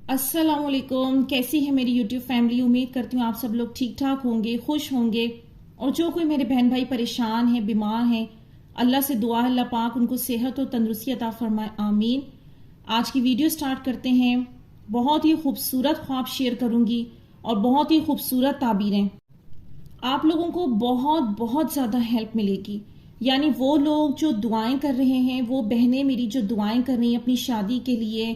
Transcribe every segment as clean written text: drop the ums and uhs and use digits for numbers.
السلام علیکم. کیسی ہے میری یوٹیوب فیملی؟ امید کرتی ہوں آپ سب لوگ ٹھیک ٹھاک ہوں گے، خوش ہوں گے. اور جو کوئی میرے بہن بھائی پریشان ہیں، بیمار ہیں، اللہ سے دعا ہے اللہ پاک ان کو صحت اور تندرستی عطا فرمائے، آمین. آج کی ویڈیو سٹارٹ کرتے ہیں. بہت ہی خوبصورت خواب شیئر کروں گی اور بہت ہی خوبصورت تعبیریں. آپ لوگوں کو بہت بہت زیادہ ہیلپ ملے گی. یعنی وہ لوگ جو دعائیں کر رہے ہیں، وہ بہنیں میری جو دعائیں کر رہی ہیں اپنی شادی کے لیے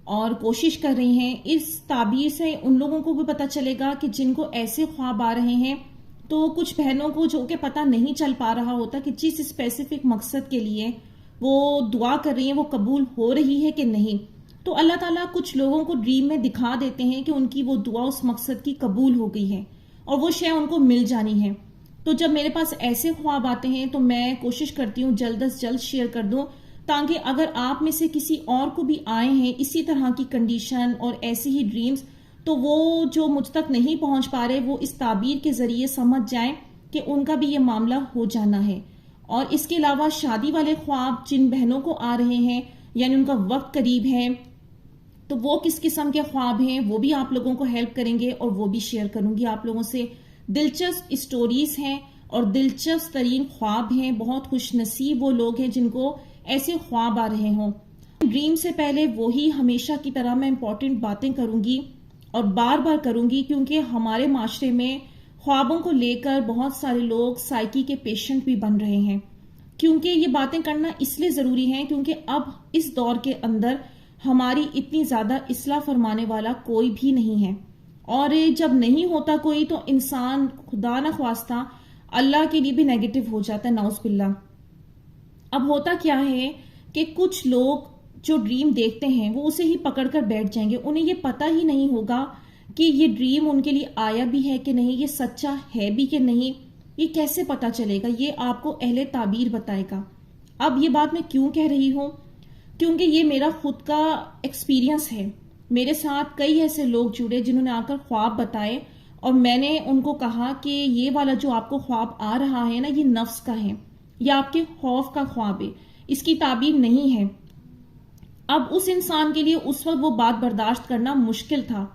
اور کوشش کر رہی ہیں، اس تعبیر سے ان لوگوں کو بھی پتہ چلے گا کہ جن کو ایسے خواب آ رہے ہیں. تو کچھ بہنوں کو جو کہ پتہ نہیں چل پا رہا ہوتا کہ جس اسپیسیفک مقصد کے لیے وہ دعا کر رہی ہیں وہ قبول ہو رہی ہے کہ نہیں، تو اللہ تعالیٰ کچھ لوگوں کو ڈریم میں دکھا دیتے ہیں کہ ان کی وہ دعا اس مقصد کی قبول ہو گئی ہے اور وہ شے ان کو مل جانی ہے. تو جب میرے پاس ایسے خواب آتے ہیں تو میں کوشش کرتی ہوں جلد از جلد شیئر کر دوں، تاکہ اگر آپ میں سے کسی اور کو بھی آئے ہیں اسی طرح کی کنڈیشن اور ایسی ہی ڈریمز، تو وہ جو مجھ تک نہیں پہنچ پا رہے وہ اس تعبیر کے ذریعے سمجھ جائیں کہ ان کا بھی یہ معاملہ ہو جانا ہے. اور اس کے علاوہ شادی والے خواب جن بہنوں کو آ رہے ہیں، یعنی ان کا وقت قریب ہے، تو وہ کس قسم کے خواب ہیں وہ بھی آپ لوگوں کو ہیلپ کریں گے اور وہ بھی شیئر کروں گی آپ لوگوں سے. دلچسپ اسٹوریز ہیں اور دلچسپ ترین خواب ہیں. بہت خوش نصیب وہ لوگ ہیں جن کو ایسے خواب آ رہے ہوں. ڈریم سے پہلے وہی ہمیشہ کی طرح میں امپورٹنٹ باتیں کروں گی اور بار بار کروں گی، کیونکہ ہمارے معاشرے میں خوابوں کو لے کر بہت سارے لوگ سائیکی کے پیشنٹ بھی بن رہے ہیں. کیونکہ یہ باتیں کرنا اس لیے ضروری ہیں کیونکہ اب اس دور کے اندر ہماری اتنی زیادہ اصلاح فرمانے والا کوئی بھی نہیں ہے، اور جب نہیں ہوتا کوئی تو انسان خدا نخواستہ اللہ کے لیے بھی نیگیٹو ہو جاتا ہے، نعوذ باللہ. اب ہوتا کیا ہے کہ کچھ لوگ جو ڈریم دیکھتے ہیں وہ اسے ہی پکڑ کر بیٹھ جائیں گے. انہیں یہ پتہ ہی نہیں ہوگا کہ یہ ڈریم ان کے لیے آیا بھی ہے کہ نہیں، یہ سچا ہے بھی کہ نہیں. یہ کیسے پتہ چلے گا؟ یہ آپ کو اہل تعبیر بتائے گا. اب یہ بات میں کیوں کہہ رہی ہوں؟ کیونکہ یہ میرا خود کا ایکسپیرینس ہے. میرے ساتھ کئی ایسے لوگ جڑے جنہوں نے آ کر خواب بتائے اور میں نے ان کو کہا کہ یہ والا جو آپ کو خواب آ رہا ہے نا، یہ نفس کا ہے یا آپ کے خوف کا خواب ہے، اس کی تعبیر نہیں ہے. اب اس انسان کے لیے اس وقت وہ بات برداشت کرنا مشکل تھا،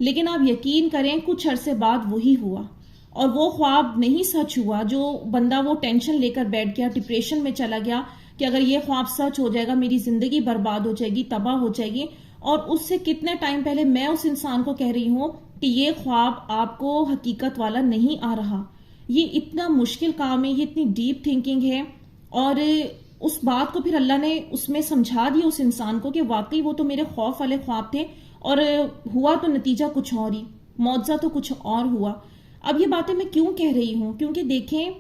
لیکن آپ یقین کریں کچھ عرصے بعد وہی ہوا اور وہ خواب نہیں سچ ہوا. جو بندہ وہ ٹینشن لے کر بیٹھ گیا، ڈپریشن میں چلا گیا کہ اگر یہ خواب سچ ہو جائے گا میری زندگی برباد ہو جائے گی، تباہ ہو جائے گی. اور اس سے کتنے ٹائم پہلے میں اس انسان کو کہہ رہی ہوں کہ یہ خواب آپ کو حقیقت والا نہیں آ رہا. یہ اتنا مشکل کام ہے، یہ اتنی ڈیپ تھنکنگ ہے. اور اس بات کو پھر اللہ نے اس میں سمجھا دیا اس انسان کو کہ واقعی وہ تو میرے خوف والے خواب تھے اور ہوا تو نتیجہ کچھ اور ہی، معجزہ تو کچھ اور ہوا. اب یہ باتیں میں کیوں کہہ رہی ہوں؟ کیونکہ دیکھیں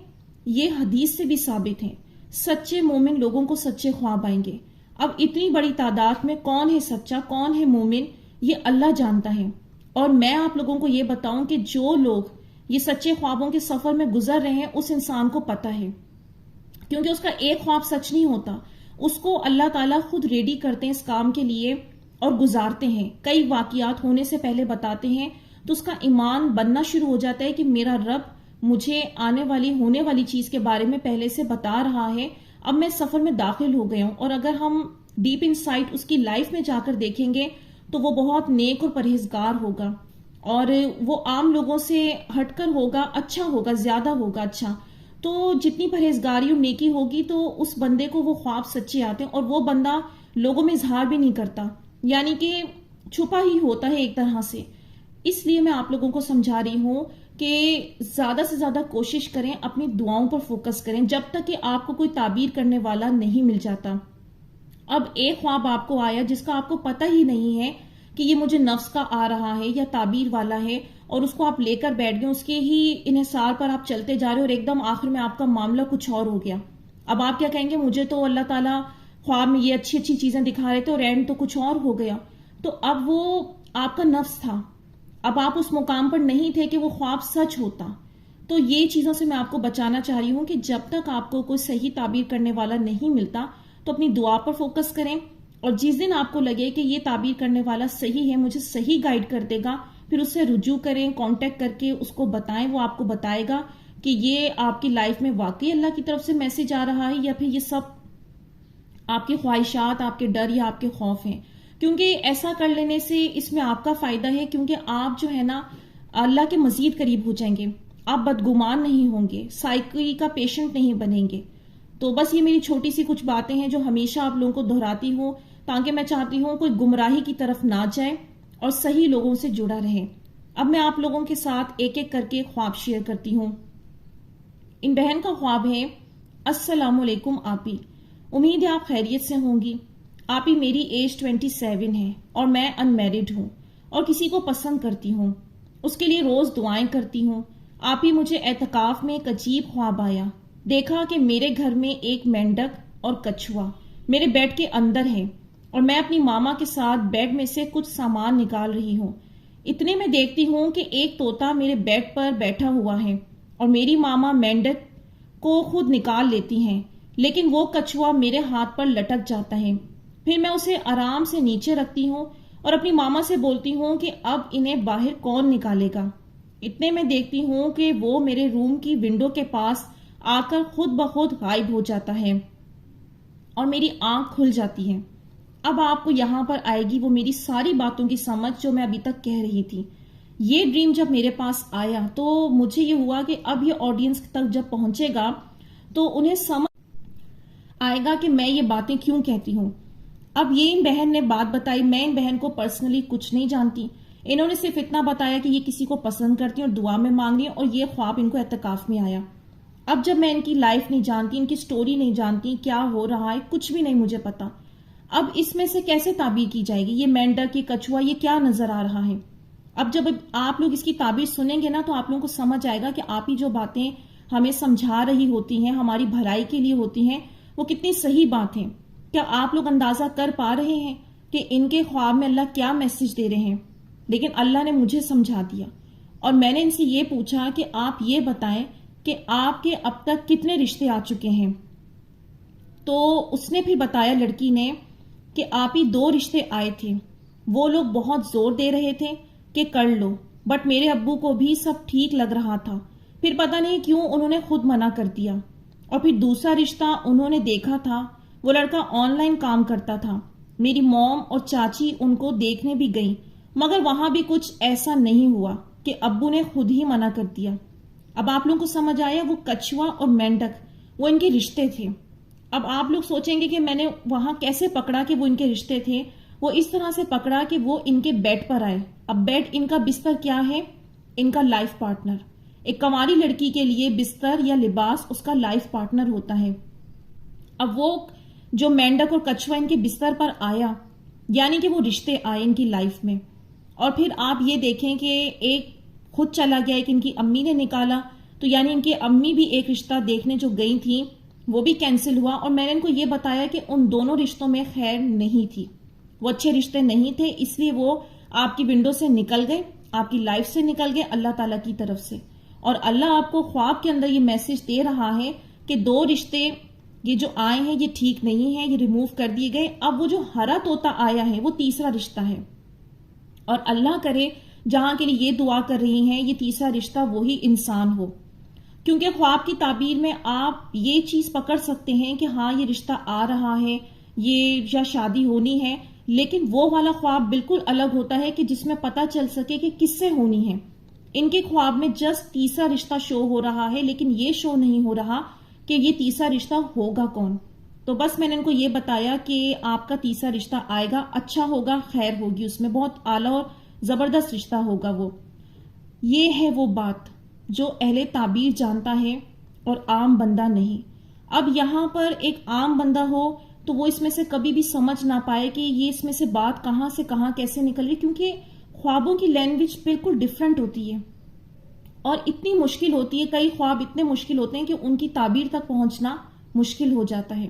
یہ حدیث سے بھی ثابت ہے، سچے مومن لوگوں کو سچے خواب آئیں گے. اب اتنی بڑی تعداد میں کون ہے سچا، کون ہے مومن، یہ اللہ جانتا ہے. اور میں آپ لوگوں کو یہ بتاؤں کہ جو لوگ یہ سچے خوابوں کے سفر میں گزر رہے ہیں اس انسان کو پتہ ہے، کیونکہ اس کا ایک خواب سچ نہیں ہوتا. اس کو اللہ تعالیٰ خود ریڈی کرتے ہیں اس کام کے لیے اور گزارتے ہیں، کئی واقعات ہونے سے پہلے بتاتے ہیں. تو اس کا ایمان بننا شروع ہو جاتا ہے کہ میرا رب مجھے آنے والی ہونے والی چیز کے بارے میں پہلے سے بتا رہا ہے، اب میں سفر میں داخل ہو گیا ہوں. اور اگر ہم ڈیپ انسائٹ اس کی لائف میں جا کر دیکھیں گے تو وہ بہت نیک اور پرہیزگار ہوگا اور وہ عام لوگوں سے ہٹ کر ہوگا، اچھا ہوگا، زیادہ ہوگا اچھا. تو جتنی پرہیزگاری اور نیکی ہوگی تو اس بندے کو وہ خواب سچے آتے ہیں اور وہ بندہ لوگوں میں اظہار بھی نہیں کرتا، یعنی کہ چھپا ہی ہوتا ہے ایک طرح سے. اس لیے میں آپ لوگوں کو سمجھا رہی ہوں کہ زیادہ سے زیادہ کوشش کریں، اپنی دعاؤں پر فوکس کریں جب تک کہ آپ کو کوئی تعبیر کرنے والا نہیں مل جاتا. اب ایک خواب آپ کو آیا جس کا آپ کو پتہ ہی نہیں ہے کہ یہ مجھے نفس کا آ رہا ہے یا تعبیر والا ہے، اور اس کو آپ لے کر بیٹھ گئے، اس کے ہی انحصار پر آپ چلتے جا رہے اور ایک دم آخر میں آپ کا معاملہ کچھ اور ہو گیا. اب آپ کیا کہیں گے؟ مجھے تو اللہ تعالیٰ خواب میں یہ اچھی اچھی چیزیں دکھا رہے تھے اور اینڈ تو کچھ اور ہو گیا. تو اب وہ آپ کا نفس تھا، اب آپ اس مقام پر نہیں تھے کہ وہ خواب سچ ہوتا. تو یہ چیزوں سے میں آپ کو بچانا چاہ رہی ہوں کہ جب تک آپ کو کوئی صحیح تعبیر کرنے والا نہیں ملتا تو اپنی دعا پر فوکس کریں، اور جس دن آپ کو لگے کہ یہ تعبیر کرنے والا صحیح ہے، مجھے صحیح گائیڈ کر دے گا، پھر اس سے رجوع کریں، کانٹیکٹ کر کے اس کو بتائیں. وہ آپ کو بتائے گا کہ یہ آپ کی لائف میں واقعی اللہ کی طرف سے میسج آ رہا ہے یا پھر یہ سب آپ کی خواہشات، آپ کے ڈر یا آپ کے خوف ہیں. کیونکہ ایسا کر لینے سے اس میں آپ کا فائدہ ہے، کیونکہ آپ جو ہے نا اللہ کے مزید قریب ہو جائیں گے، آپ بدگمان نہیں ہوں گے، سائیکی کا پیشنٹ نہیں بنیں گے. تو بس یہ میری چھوٹی سی کچھ باتیں ہیں جو ہمیشہ آپ لوگوں کو دہراتی ہوں، تاکہ میں چاہتی ہوں کوئی گمراہی کی طرف نہ جائے اور صحیح لوگوں سے جڑا رہے. اب میں آپ لوگوں کے ساتھ ایک ایک کر کے خواب شیئر کرتی ہوں. ان بہن کا خواب ہے: السلام علیکم آپی، امید ہے آپ خیریت سے ہوں گی. آپی میری ایج 27 ہے اور میں ان میرڈ ہوں اور کسی کو پسند کرتی ہوں، اس کے لیے روز دعائیں کرتی ہوں. آپی مجھے اعتکاف میں ایک عجیب خواب آیا. دیکھا کہ میرے گھر میں ایک مینڈک اور کچھوا میرے بیڈ کے اندر ہے اور میں اپنی ماما کے ساتھ بیڈ میں سے کچھ سامان نکال رہی ہوں. اتنے میں دیکھتی ہوں کہ ایک طوطا میرے بیڈ پر بیٹھا ہوا ہے اور میری ماما مینڈک کو خود نکال لیتی ہیں، لیکن وہ کچھوا میرے ہاتھ پر لٹک جاتا ہے. پھر میں اسے آرام سے نیچے رکھتی ہوں اور اپنی ماما سے بولتی ہوں کہ اب انہیں باہر کون نکالے گا. اتنے میں دیکھتی ہوں کہ وہ میرے روم کی ونڈو کے پاس آ کر خود بخود غائب ہو جاتا ہے اور میری آنکھ کھل جاتی ہے. اب آپ کو یہاں پر آئے گی وہ میری ساری باتوں کی سمجھ جو میں ابھی تک کہہ رہی تھی. یہ ڈریم جب میرے پاس آیا تو مجھے یہ ہوا کہ اب یہ آڈینس تک جب پہنچے گا تو انہیں سمجھ آئے گا کہ میں یہ باتیں کیوں کہتی ہوں. اب یہ ان بہن نے بات بتائی، میں ان بہن کو پرسنلی کچھ نہیں جانتی. انہوں نے صرف اتنا بتایا کہ یہ کسی کو پسند کرتی ہیں اور دعا میں مانگ رہی ہیں، اور یہ خواب ان کو اعتکاف میں آیا. اب جب میں ان کی لائف نہیں جانتی، ان کی سٹوری نہیں جانتی، کیا ہو رہا ہے کچھ بھی نہیں مجھے پتا. اب اس میں سے کیسے تعبیر کی جائے گی؟ یہ مینڈک، یہ کچھوا، یہ کیا نظر آ رہا ہے؟ اب جب آپ لوگ اس کی تعبیر سنیں گے نا تو آپ لوگوں کو سمجھ آئے گا کہ آپ ہی جو باتیں ہمیں سمجھا رہی ہوتی ہیں، ہماری بھلائی کے لیے ہوتی ہیں، وہ کتنی صحیح بات ہے. کیا آپ لوگ اندازہ کر پا رہے ہیں کہ ان کے خواب میں اللہ کیا میسج دے رہے ہیں؟ لیکن اللہ نے مجھے سمجھا دیا اور میں نے ان سے یہ پوچھا کہ آپ یہ بتائیں کہ آپ کے اب تک کتنے رشتے آ چکے ہیں. تو اس نے پھر بتایا لڑکی نے کہ آپ ہی 2 رشتے آئے تھے. وہ لوگ بہت زور دے رہے تھے کہ کر لو، بٹ میرے ابو کو بھی سب ٹھیک لگ رہا تھا. پھر پتہ نہیں کیوں انہوں نے خود منع کر دیا. اور پھر دوسرا رشتہ انہوں نے دیکھا تھا، وہ لڑکا آن لائن کام کرتا تھا. میری موم اور چاچی ان کو دیکھنے بھی گئی، مگر وہاں بھی کچھ ایسا نہیں ہوا کہ ابو نے خود ہی منع کر دیا. اب آپ لوگوں کو سمجھ آیا وہ کچھوا اور مینڈک وہ ان کے رشتے تھے. اب آپ لوگ سوچیں گے کہ میں نے وہاں کیسے پکڑا کہ وہ ان کے رشتے تھے. وہ اس طرح سے پکڑا کہ وہ ان کے بیڈ پر آئے. اب بیڈ ان کا بستر کیا ہے؟ ان کا لائف پارٹنر. ایک کنواری لڑکی کے لیے بستر یا لباس اس کا لائف پارٹنر ہوتا ہے. اب وہ جو مینڈک اور کچھوا ان کے بستر پر آیا، یعنی کہ وہ رشتے آئے ان کی لائف میں. اور پھر آپ یہ دیکھیں کہ ایک خود چلا گیا، ایک ان کی امی نے نکالا. تو یعنی ان کی امی بھی ایک رشتہ دیکھنے جو گئی تھیں وہ بھی کینسل ہوا. اور میں نے ان کو یہ بتایا کہ ان دونوں رشتوں میں خیر نہیں تھی، وہ اچھے رشتے نہیں تھے، اس لیے وہ آپ کی ونڈو سے نکل گئے، آپ کی لائف سے نکل گئے اللہ تعالیٰ کی طرف سے. اور اللہ آپ کو خواب کے اندر یہ میسج دے رہا ہے کہ 2 رشتے یہ جو آئے ہیں یہ ٹھیک نہیں ہے، یہ ریموو کر دیے گئے. اب وہ جو ہرا طوطا آیا ہے وہ تیسرا رشتہ ہے. اور اللہ کرے جہاں کے لیے یہ دعا کر رہی ہیں یہ تیسرا رشتہ وہی انسان ہو. کیونکہ خواب کی تعبیر میں آپ یہ چیز پکڑ سکتے ہیں کہ ہاں یہ رشتہ آ رہا ہے، یہ یا شادی ہونی ہے، لیکن وہ والا خواب بالکل الگ ہوتا ہے کہ جس میں پتہ چل سکے کہ کس سے ہونی ہے. ان کے خواب میں جسٹ تیسرا رشتہ شو ہو رہا ہے، لیکن یہ شو نہیں ہو رہا کہ یہ تیسرا رشتہ ہوگا کون. تو بس میں نے ان کو یہ بتایا کہ آپ کا تیسرا رشتہ آئے گا، اچھا ہوگا، خیر ہوگی، اس میں بہت اعلیٰ اور زبردست رشتہ ہوگا. وہ یہ ہے وہ بات جو اہل تعبیر جانتا ہے اور عام بندہ نہیں. اب یہاں پر ایک عام بندہ ہو تو وہ اس میں سے کبھی بھی سمجھ نہ پائے کہ یہ اس میں سے بات کہاں سے کہاں کیسے نکل رہی، کیونکہ خوابوں کی لینگویج بالکل ڈیفرنٹ ہوتی ہے اور اتنی مشکل ہوتی ہے. کئی خواب اتنے مشکل ہوتے ہیں کہ ان کی تعبیر تک پہنچنا مشکل ہو جاتا ہے.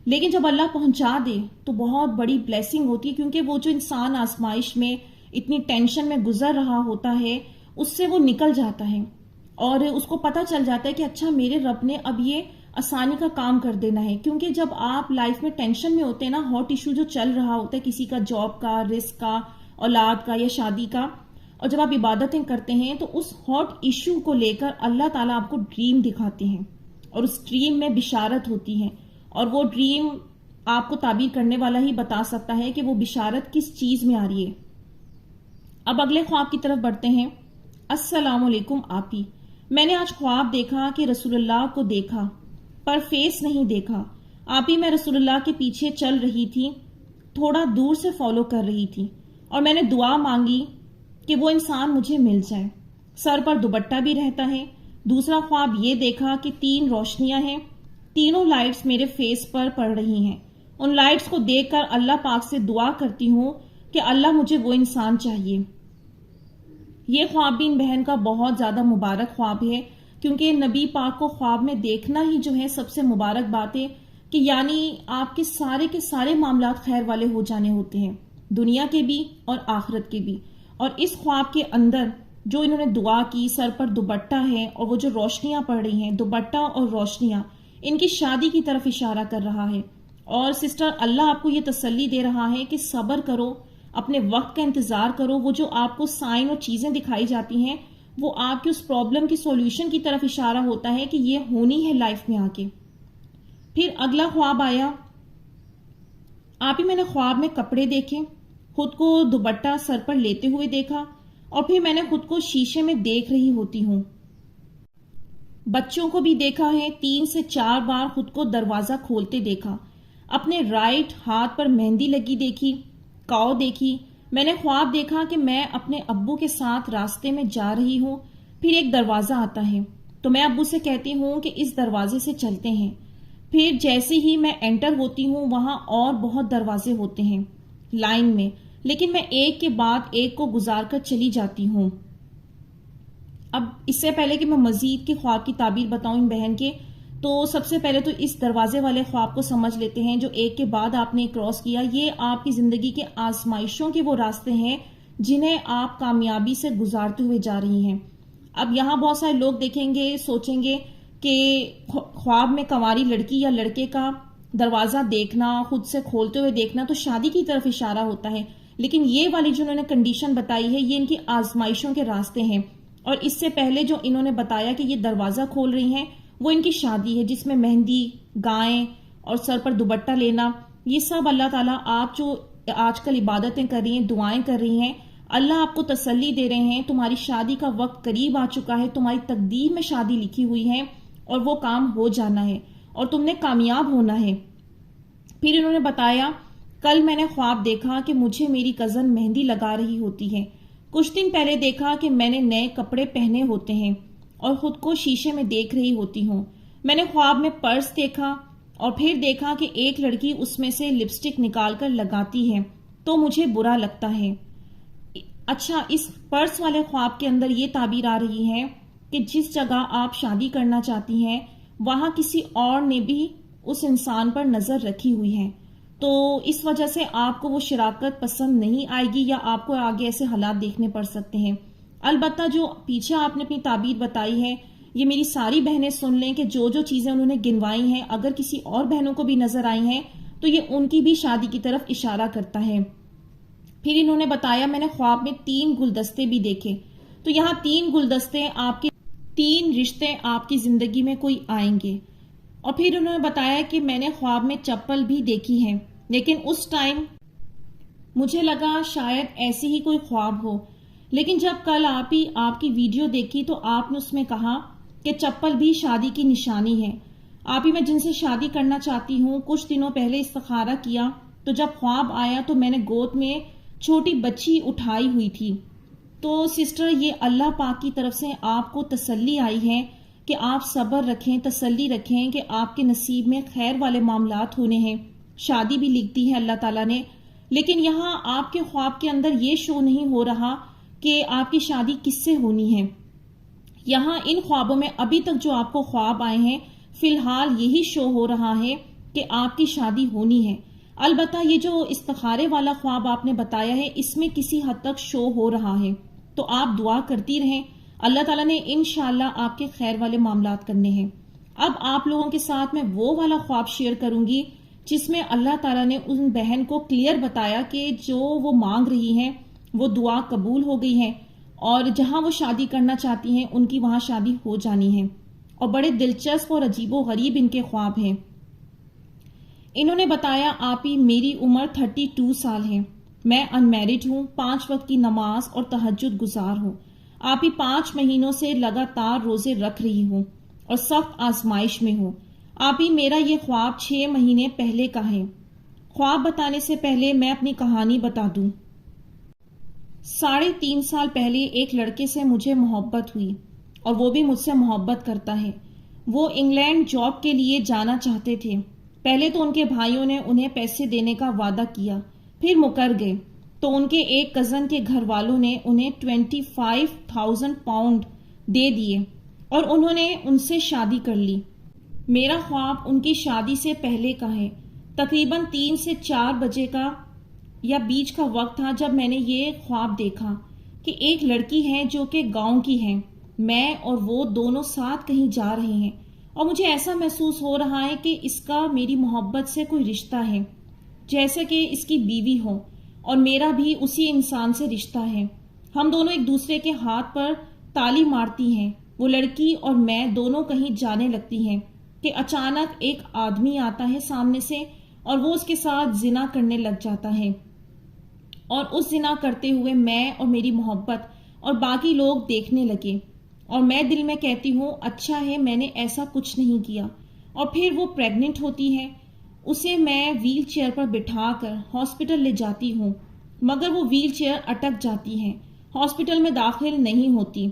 لیکن جب اللہ پہنچا دے تو بہت بڑی بلیسنگ ہوتی ہے، کیونکہ وہ جو انسان آزمائش میں اتنی ٹینشن میں گزر رہا ہوتا ہے اس سے وہ نکل جاتا ہے اور اس کو پتہ چل جاتا ہے کہ اچھا میرے رب نے اب یہ آسانی کا کام کر دینا ہے. کیونکہ جب آپ لائف میں ٹینشن میں ہوتے ہیں نا، ہاٹ ایشو جو چل رہا ہوتا ہے کسی کا، جاب کا، رزق کا، اولاد کا یا شادی کا، اور جب آپ عبادتیں کرتے ہیں تو اس ہاٹ ایشو کو لے کر اللہ تعالیٰ آپ کو ڈریم دکھاتے ہیں اور اس ڈریم میں بشارت ہوتی ہے. اور وہ ڈریم آپ کو تعبیر کرنے والا ہی بتا سکتا ہے کہ وہ بشارت کس چیز میں آ رہی ہے۔ اب اگلے خواب کی طرف بڑھتے ہیں۔ السلام علیکم آپی، میں نے آج خواب دیکھا کہ رسول اللہ کو دیکھا پر فیس نہیں دیکھا۔ آپی میں رسول اللہ کے پیچھے چل رہی تھی، تھوڑا دور سے فالو کر رہی تھی، اور میں نے دعا مانگی کہ وہ انسان مجھے مل جائے۔ سر پر دوپٹہ بھی رہتا ہے۔ دوسرا خواب یہ دیکھا کہ 3 روشنیاں ہیں، تینوں لائٹس میرے فیس پر پڑ رہی ہیں۔ ان لائٹس کو دیکھ کر اللہ پاک سے دعا کرتی ہوں کہ اللہ مجھے وہ انسان چاہیے۔ یہ خواب بھی ان بہن کا بہت زیادہ مبارک خواب ہے، کیونکہ نبی پاک کو خواب میں دیکھنا ہی جو ہے سب سے مبارک بات ہے کہ یعنی آپ کے سارے معاملات خیر والے ہو جانے ہوتے ہیں، دنیا کے بھی اور آخرت کے بھی۔ اور اس خواب کے اندر جو انہوں نے دعا کی، سر پر دوپٹہ ہے اور وہ جو روشنیاں پڑ رہی ہیں، دوپٹہ اور روشنیاں ان کی شادی کی طرف اشارہ کر رہا ہے۔ اور سسٹر اللہ آپ کو یہ تسلی دے رہا ہے کہ صبر کرو، اپنے وقت کا انتظار کرو۔ وہ جو آپ کو سائن اور چیزیں دکھائی جاتی ہیں وہ آپ کی اس پرابلم کی سولوشن کی طرف اشارہ ہوتا ہے کہ یہ ہونی ہے لائف میں آ کے۔ پھر اگلا خواب آیا، آپ ہی میں نے خواب میں کپڑے دیکھے، خود کو دوپٹہ سر پر لیتے ہوئے دیکھا، اور پھر میں نے خود کو شیشے میں دیکھ رہی ہوتی ہوں۔ بچوں کو بھی دیکھا ہے، 3 سے 4 بار خود کو دروازہ کھولتے دیکھا، اپنے رائٹ ہاتھ پر مہندی لگی دیکھی، کاؤ دیکھی۔ میں نے خواب دیکھا کہ میں اپنے ابو کے ساتھ راستے میں جا رہی ہوں، پھر ایک دروازہ آتا ہے تو میں ابو سے کہتی ہوں کہ اس دروازے سے چلتے ہیں۔ پھر جیسے ہی میں انٹر ہوتی ہوں وہاں اور بہت دروازے ہوتے ہیں لائن میں، لیکن میں ایک کے بعد ایک کو گزار کر چلی جاتی ہوں۔ اب اس سے پہلے کہ میں مزید کے خواب کی تعبیر بتاؤں ان بہن کے، تو سب سے پہلے تو اس دروازے والے خواب کو سمجھ لیتے ہیں جو ایک کے بعد آپ نے کراس کیا۔ یہ آپ کی زندگی کے آزمائشوں کے وہ راستے ہیں جنہیں آپ کامیابی سے گزارتے ہوئے جا رہی ہیں۔ اب یہاں بہت سارے لوگ دیکھیں گے، سوچیں گے کہ خواب میں کنواری لڑکی یا لڑکے کا دروازہ دیکھنا، خود سے کھولتے ہوئے دیکھنا تو شادی کی طرف اشارہ ہوتا ہے، لیکن یہ والی جو انہوں نے کنڈیشن بتائی ہے یہ ان کی آزمائشوں کے راستے ہیں۔ اور اس سے پہلے جو انہوں نے بتایا کہ یہ دروازہ کھول رہی ہیں وہ ان کی شادی ہے، جس میں مہندی، گائیں اور سر پر دوپٹہ لینا، یہ سب اللہ تعالیٰ آپ جو آج کل عبادتیں کر رہی ہیں، دعائیں کر رہی ہیں، اللہ آپ کو تسلی دے رہے ہیں تمہاری شادی کا وقت قریب آ چکا ہے، تمہاری تقدیر میں شادی لکھی ہوئی ہے اور وہ کام ہو جانا ہے اور تم نے کامیاب ہونا ہے۔ پھر انہوں نے بتایا کل میں نے خواب دیکھا کہ مجھے میری کزن مہندی لگا رہی ہوتی ہے، کچھ دن پہلے دیکھا کہ میں نے نئے کپڑے پہنے ہوتے ہیں اور خود کو شیشے میں دیکھ رہی ہوتی ہوں۔ میں نے خواب میں پرس دیکھا اور پھر دیکھا کہ ایک لڑکی اس میں سے لپسٹک نکال کر لگاتی ہے تو مجھے برا لگتا ہے۔ اچھا، اس پرس والے خواب کے اندر یہ تعبیر آ رہی ہے کہ جس جگہ آپ شادی کرنا چاہتی ہیں وہاں کسی اور نے بھی اس انسان پر نظر رکھی ہوئی ہے، تو اس وجہ سے آپ کو وہ شراکت پسند نہیں آئے گی یا آپ کو آگے ایسے حالات دیکھنے پڑ سکتے ہیں۔ البتہ جو پیچھے آپ نے اپنی تعبیر بتائی ہے یہ میری ساری بہنیں سن لیں کہ جو جو چیزیں انہوں نے گنوائی ہیں اگر کسی اور بہنوں کو بھی نظر آئی ہیں تو یہ ان کی بھی شادی کی طرف اشارہ کرتا ہے۔ پھر انہوں نے بتایا میں نے خواب میں 3 گلدستے بھی دیکھے، تو یہاں 3 گلدستے آپ کے 3 رشتے آپ کی زندگی میں کوئی آئیں گے۔ اور پھر انہوں نے بتایا کہ میں نے خواب میں چپل بھی دیکھی ہے، لیکن اس ٹائم مجھے لگا شاید ایسی ہی کوئی خواب ہو، لیکن جب کل آپ کی ویڈیو دیکھی تو آپ نے اس میں کہا کہ چپل بھی شادی کی نشانی ہے۔ آپ ہی میں جن سے شادی کرنا چاہتی ہوں کچھ دنوں پہلے استخارہ کیا تو جب خواب آیا تو میں نے گود میں چھوٹی بچی اٹھائی ہوئی تھی، تو سسٹر یہ اللہ پاک کی طرف سے آپ کو تسلی آئی ہے کہ آپ صبر رکھیں، تسلی رکھیں کہ آپ کے نصیب میں خیر والے معاملات ہونے ہیں، شادی بھی لکھ دی ہے اللہ تعالیٰ نے۔ لیکن یہاں آپ کے خواب کے اندر یہ شو نہیں ہو رہا کہ آپ کی شادی کس سے ہونی ہے۔ یہاں ان خوابوں میں ابھی تک جو آپ کو خواب آئے ہیں فی الحال یہی شو ہو رہا ہے کہ آپ کی شادی ہونی ہے۔ البتہ یہ جو استخارے والا خواب آپ نے بتایا ہے اس میں کسی حد تک شو ہو رہا ہے، تو آپ دعا کرتی رہیں، اللہ تعالیٰ نے انشاءاللہ آپ کے خیر والے معاملات کرنے ہیں۔ اب آپ لوگوں کے ساتھ میں وہ والا خواب شیئر کروں گی جس میں اللہ تعالیٰ نے ان بہن کو کلیئر بتایا کہ جو وہ مانگ رہی ہیں وہ دعا قبول ہو گئی ہے اور جہاں وہ شادی کرنا چاہتی ہیں ان کی وہاں شادی ہو جانی ہے، اور بڑے دلچسپ اور عجیب و غریب ان کے خواب ہیں۔ انہوں نے بتایا آپی میری عمر 32 سال ہے، میں ان میرڈ ہوں، 5 وقت کی نماز اور تہجد گزار ہوں، آپی 5 مہینوں سے لگاتار روزے رکھ رہی ہوں اور سخت آزمائش میں ہوں، آپی میرا یہ خواب 6 مہینے پہلے کا ہے۔ خواب بتانے سے پہلے میں اپنی کہانی بتا دوں۔ 3.5 سال پہلے ایک لڑکے سے مجھے محبت ہوئی اور وہ بھی مجھ سے محبت کرتا ہے۔ وہ انگلینڈ جاب کے لیے جانا چاہتے تھے۔ پہلے تو ان کے بھائیوں نے انہیں پیسے دینے کا وعدہ کیا، پھر مکر گئے، تو ان کے ایک کزن کے گھر والوں نے انہیں 25,000 پاؤنڈ دے دیے اور انہوں نے ان سے شادی کر لی۔ میرا خواب ان کی شادی سے پہلے کا ہے۔ تقریباً 3 سے 4 بجے کا یا بیچ کا وقت تھا جب میں نے یہ خواب دیکھا کہ ایک لڑکی ہے جو کہ گاؤں کی ہے، میں اور وہ دونوں ساتھ کہیں جا رہے ہیں اور مجھے ایسا محسوس ہو رہا ہے کہ اس کا میری محبت سے کوئی رشتہ ہے، جیسے کہ اس کی بیوی ہو، اور میرا بھی اسی انسان سے رشتہ ہے۔ ہم دونوں ایک دوسرے کے ہاتھ پر تالی مارتی ہیں۔ وہ لڑکی اور میں دونوں کہیں جانے لگتی ہیں کہ اچانک ایک آدمی آتا ہے سامنے سے اور وہ اس کے ساتھ زنا کرنے لگ جاتا ہے، اور اس زنا کرتے ہوئے میں اور میری محبت اور باقی لوگ دیکھنے لگے، اور میں دل میں کہتی ہوں اچھا ہے میں نے ایسا کچھ نہیں کیا، اور پھر وہ پریگننٹ ہوتی ہے۔ اسے میں ویل چیئر پر بٹھا کر ہاسپٹل لے جاتی ہوں، مگر وہ ویل چیئر اٹک جاتی ہے، ہاسپٹل میں داخل نہیں ہوتی۔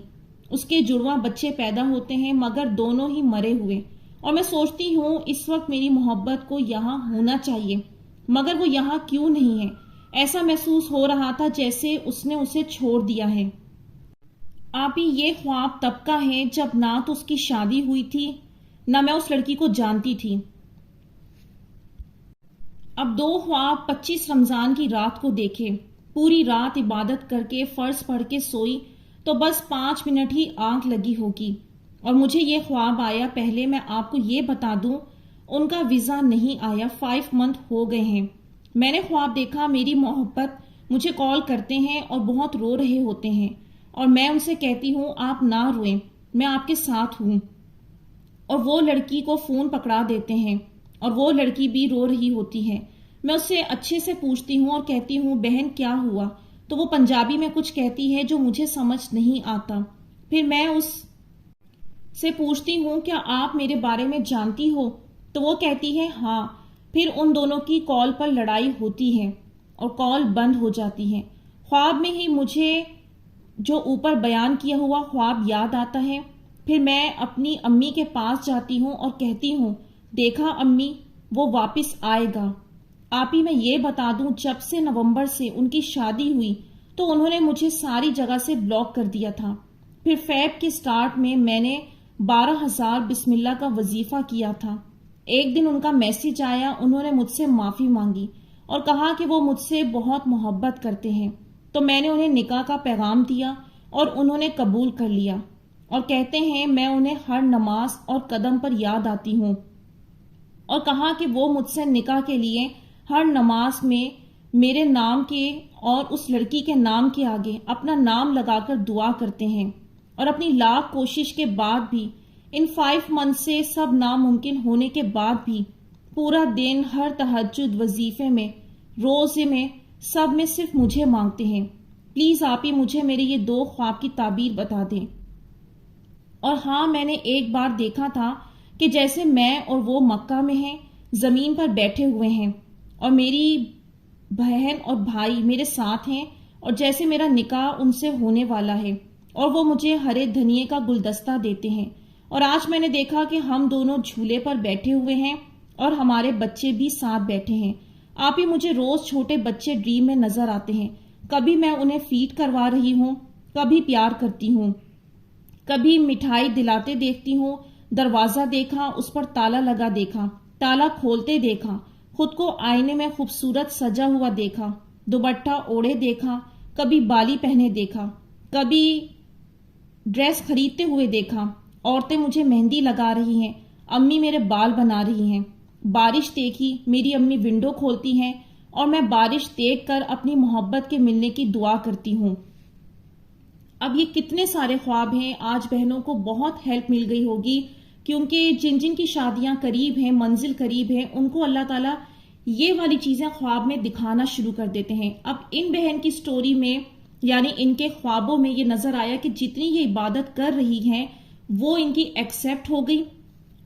اس کے جڑواں بچے پیدا ہوتے ہیں مگر دونوں ہی مرے ہوئے، اور میں سوچتی ہوں اس وقت میری محبت کو یہاں ہونا چاہیے، مگر وہ یہاں کیوں نہیں ہے؟ ایسا محسوس ہو رہا تھا جیسے اس نے اسے چھوڑ دیا ہے۔ آپی یہ خواب تب کا ہے جب نہ تو اس کی شادی ہوئی تھی نہ میں اس لڑکی کو جانتی تھی۔ اب 2 خواب 25 رمضان کی رات کو دیکھے، پوری رات عبادت کر کے فرض پڑھ کے سوئی تو بس 5 منٹ ہی آنکھ لگی ہوگی اور مجھے یہ خواب آیا۔ پہلے میں آپ کو یہ بتا دوں ان کا ویزا نہیں آیا، 5 منتھ ہو گئے ہیں۔ میں نے خواب دیکھا میری محبت مجھے کال کرتے ہیں اور بہت رو رہے ہوتے ہیں، اور میں ان سے کہتی ہوں آپ نہ روئیں، میں آپ کے ساتھ ہوں، اور وہ لڑکی کو فون پکڑا دیتے ہیں اور وہ لڑکی بھی رو رہی ہوتی ہے۔ میں اس سے اچھے سے پوچھتی ہوں اور کہتی ہوں بہن کیا ہوا، تو وہ پنجابی میں کچھ کہتی ہے جو مجھے سمجھ نہیں آتا۔ پھر میں اس سے پوچھتی ہوں کیا آپ میرے بارے میں جانتی ہو، تو وہ کہتی ہے ہاں۔ پھر ان دونوں کی کال پر لڑائی ہوتی ہے اور کال بند ہو جاتی ہے۔ خواب میں ہی مجھے جو اوپر بیان کیا ہوا خواب یاد آتا ہے۔ پھر میں اپنی امی کے پاس جاتی ہوں اور کہتی ہوں دیکھا امی وہ واپس آئے گا۔ آپی میں یہ بتا دوں جب سے نومبر سے ان کی شادی ہوئی تو انہوں نے مجھے ساری جگہ سے بلاک کر دیا تھا۔ پھر فیب کے سٹارٹ میں نے 12,000 بسم اللہ کا وظیفہ کیا تھا۔ ایک دن ان کا میسج آیا، انہوں نے مجھ سے معافی مانگی اور کہا کہ وہ مجھ سے بہت محبت کرتے ہیں، تو میں نے انہیں نکاح کا پیغام دیا اور انہوں نے قبول کر لیا، اور کہتے ہیں میں انہیں ہر نماز اور قدم پر یاد آتی ہوں، اور کہا کہ وہ مجھ سے نکاح کے لیے ہر نماز میں میرے نام کے اور اس لڑکی کے نام کے آگے اپنا نام لگا کر دعا کرتے ہیں، اور اپنی لاکھ کوشش کے بعد بھی ان 5 منتھ سے سب ناممکن ہونے کے بعد بھی پورا دن ہر تہجد وظیفے میں روزے میں سب میں صرف مجھے مانگتے ہیں۔ پلیز آپ ہی مجھے میرے یہ 2 خواب کی تعبیر بتا دیں۔ اور ہاں میں نے ایک بار دیکھا تھا کہ جیسے میں اور وہ مکہ میں ہیں، زمین پر بیٹھے ہوئے ہیں اور میری بہن اور بھائی میرے ساتھ ہیں، اور جیسے میرا نکاح ان سے ہونے والا ہے اور وہ مجھے ہرے دھنیے کا گلدستہ دیتے ہیں، اور آج میں نے دیکھا کہ ہم دونوں جھولے پر بیٹھے ہوئے ہیں اور ہمارے بچے بھی ساتھ بیٹھے ہیں۔ آپ ہی مجھے روز چھوٹے بچے ڈریم میں نظر آتے ہیں، کبھی میں انہیں فیڈ کروا رہی ہوں، کبھی پیار کرتی ہوں، کبھی مٹھائی دلاتے دیکھتی ہوں، دروازہ دیکھا اس پر تالا لگا دیکھا، تالا کھولتے دیکھا، خود کو آئینے میں خوبصورت سجا ہوا دیکھا، دوپٹہ اوڑے دیکھا، کبھی بالی پہنے دیکھا، کبھی ڈریس خریدتے ہوئے دیکھا، عورتیں مجھے مہندی لگا رہی ہیں، امی میرے بال بنا رہی ہیں، بارش دیکھی، میری امی ونڈو کھولتی ہیں اور میں بارش دیکھ کر اپنی محبت کے ملنے کی دعا کرتی ہوں۔ اب یہ کتنے سارے خواب ہیں، آج بہنوں کو بہت ہیلپ مل گئی ہوگی، کیونکہ جن جن کی شادیاں قریب ہیں، منزل قریب ہے، ان کو اللہ تعالیٰ یہ والی چیزیں خواب میں دکھانا شروع کر دیتے ہیں. اب ان بہن کی سٹوری میں یعنی ان کے خوابوں میں یہ نظر آیا کہ جتنی یہ عبادت کر رہی ہیں وہ ان کی ایکسیپٹ ہو گئی.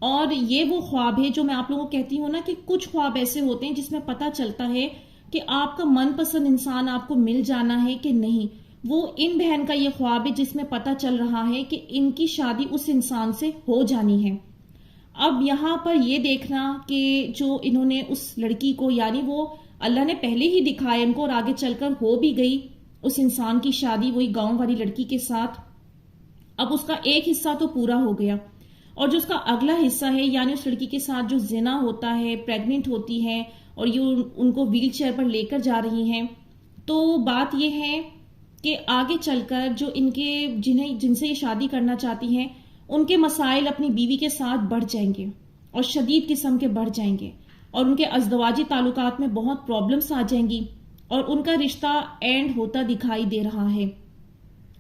اور یہ وہ خواب ہے جو میں آپ لوگوں کو کہتی ہوں نا کہ کچھ خواب ایسے ہوتے ہیں جس میں پتہ چلتا ہے کہ آپ کا من پسند انسان آپ کو مل جانا ہے کہ نہیں. وہ ان بہن کا یہ خواب ہے جس میں پتہ چل رہا ہے کہ ان کی شادی اس انسان سے ہو جانی ہے. اب یہاں پر یہ دیکھنا کہ جو انہوں نے اس لڑکی کو یعنی وہ اللہ نے پہلے ہی دکھایا ان کو اور آگے چل کر ہو بھی گئی اس انسان کی شادی وہی گاؤں والی لڑکی کے ساتھ. اب اس کا ایک حصہ تو پورا ہو گیا اور جو اس کا اگلا حصہ ہے یعنی اس لڑکی کے ساتھ جو زنا ہوتا ہے، پریگننٹ ہوتی ہے اور یہ ان کو ویل چیئر پر لے کر جا رہی ہیں. تو بات یہ ہے کہ آگے چل کر جو ان کے جن سے یہ شادی کرنا چاہتی ہیں ان کے مسائل اپنی بیوی کے ساتھ بڑھ جائیں گے اور شدید قسم کے بڑھ جائیں گے اور ان کے ازدواجی تعلقات میں بہت پرابلمس آ جائیں گی اور ان کا رشتہ اینڈ ہوتا دکھائی دے رہا ہے.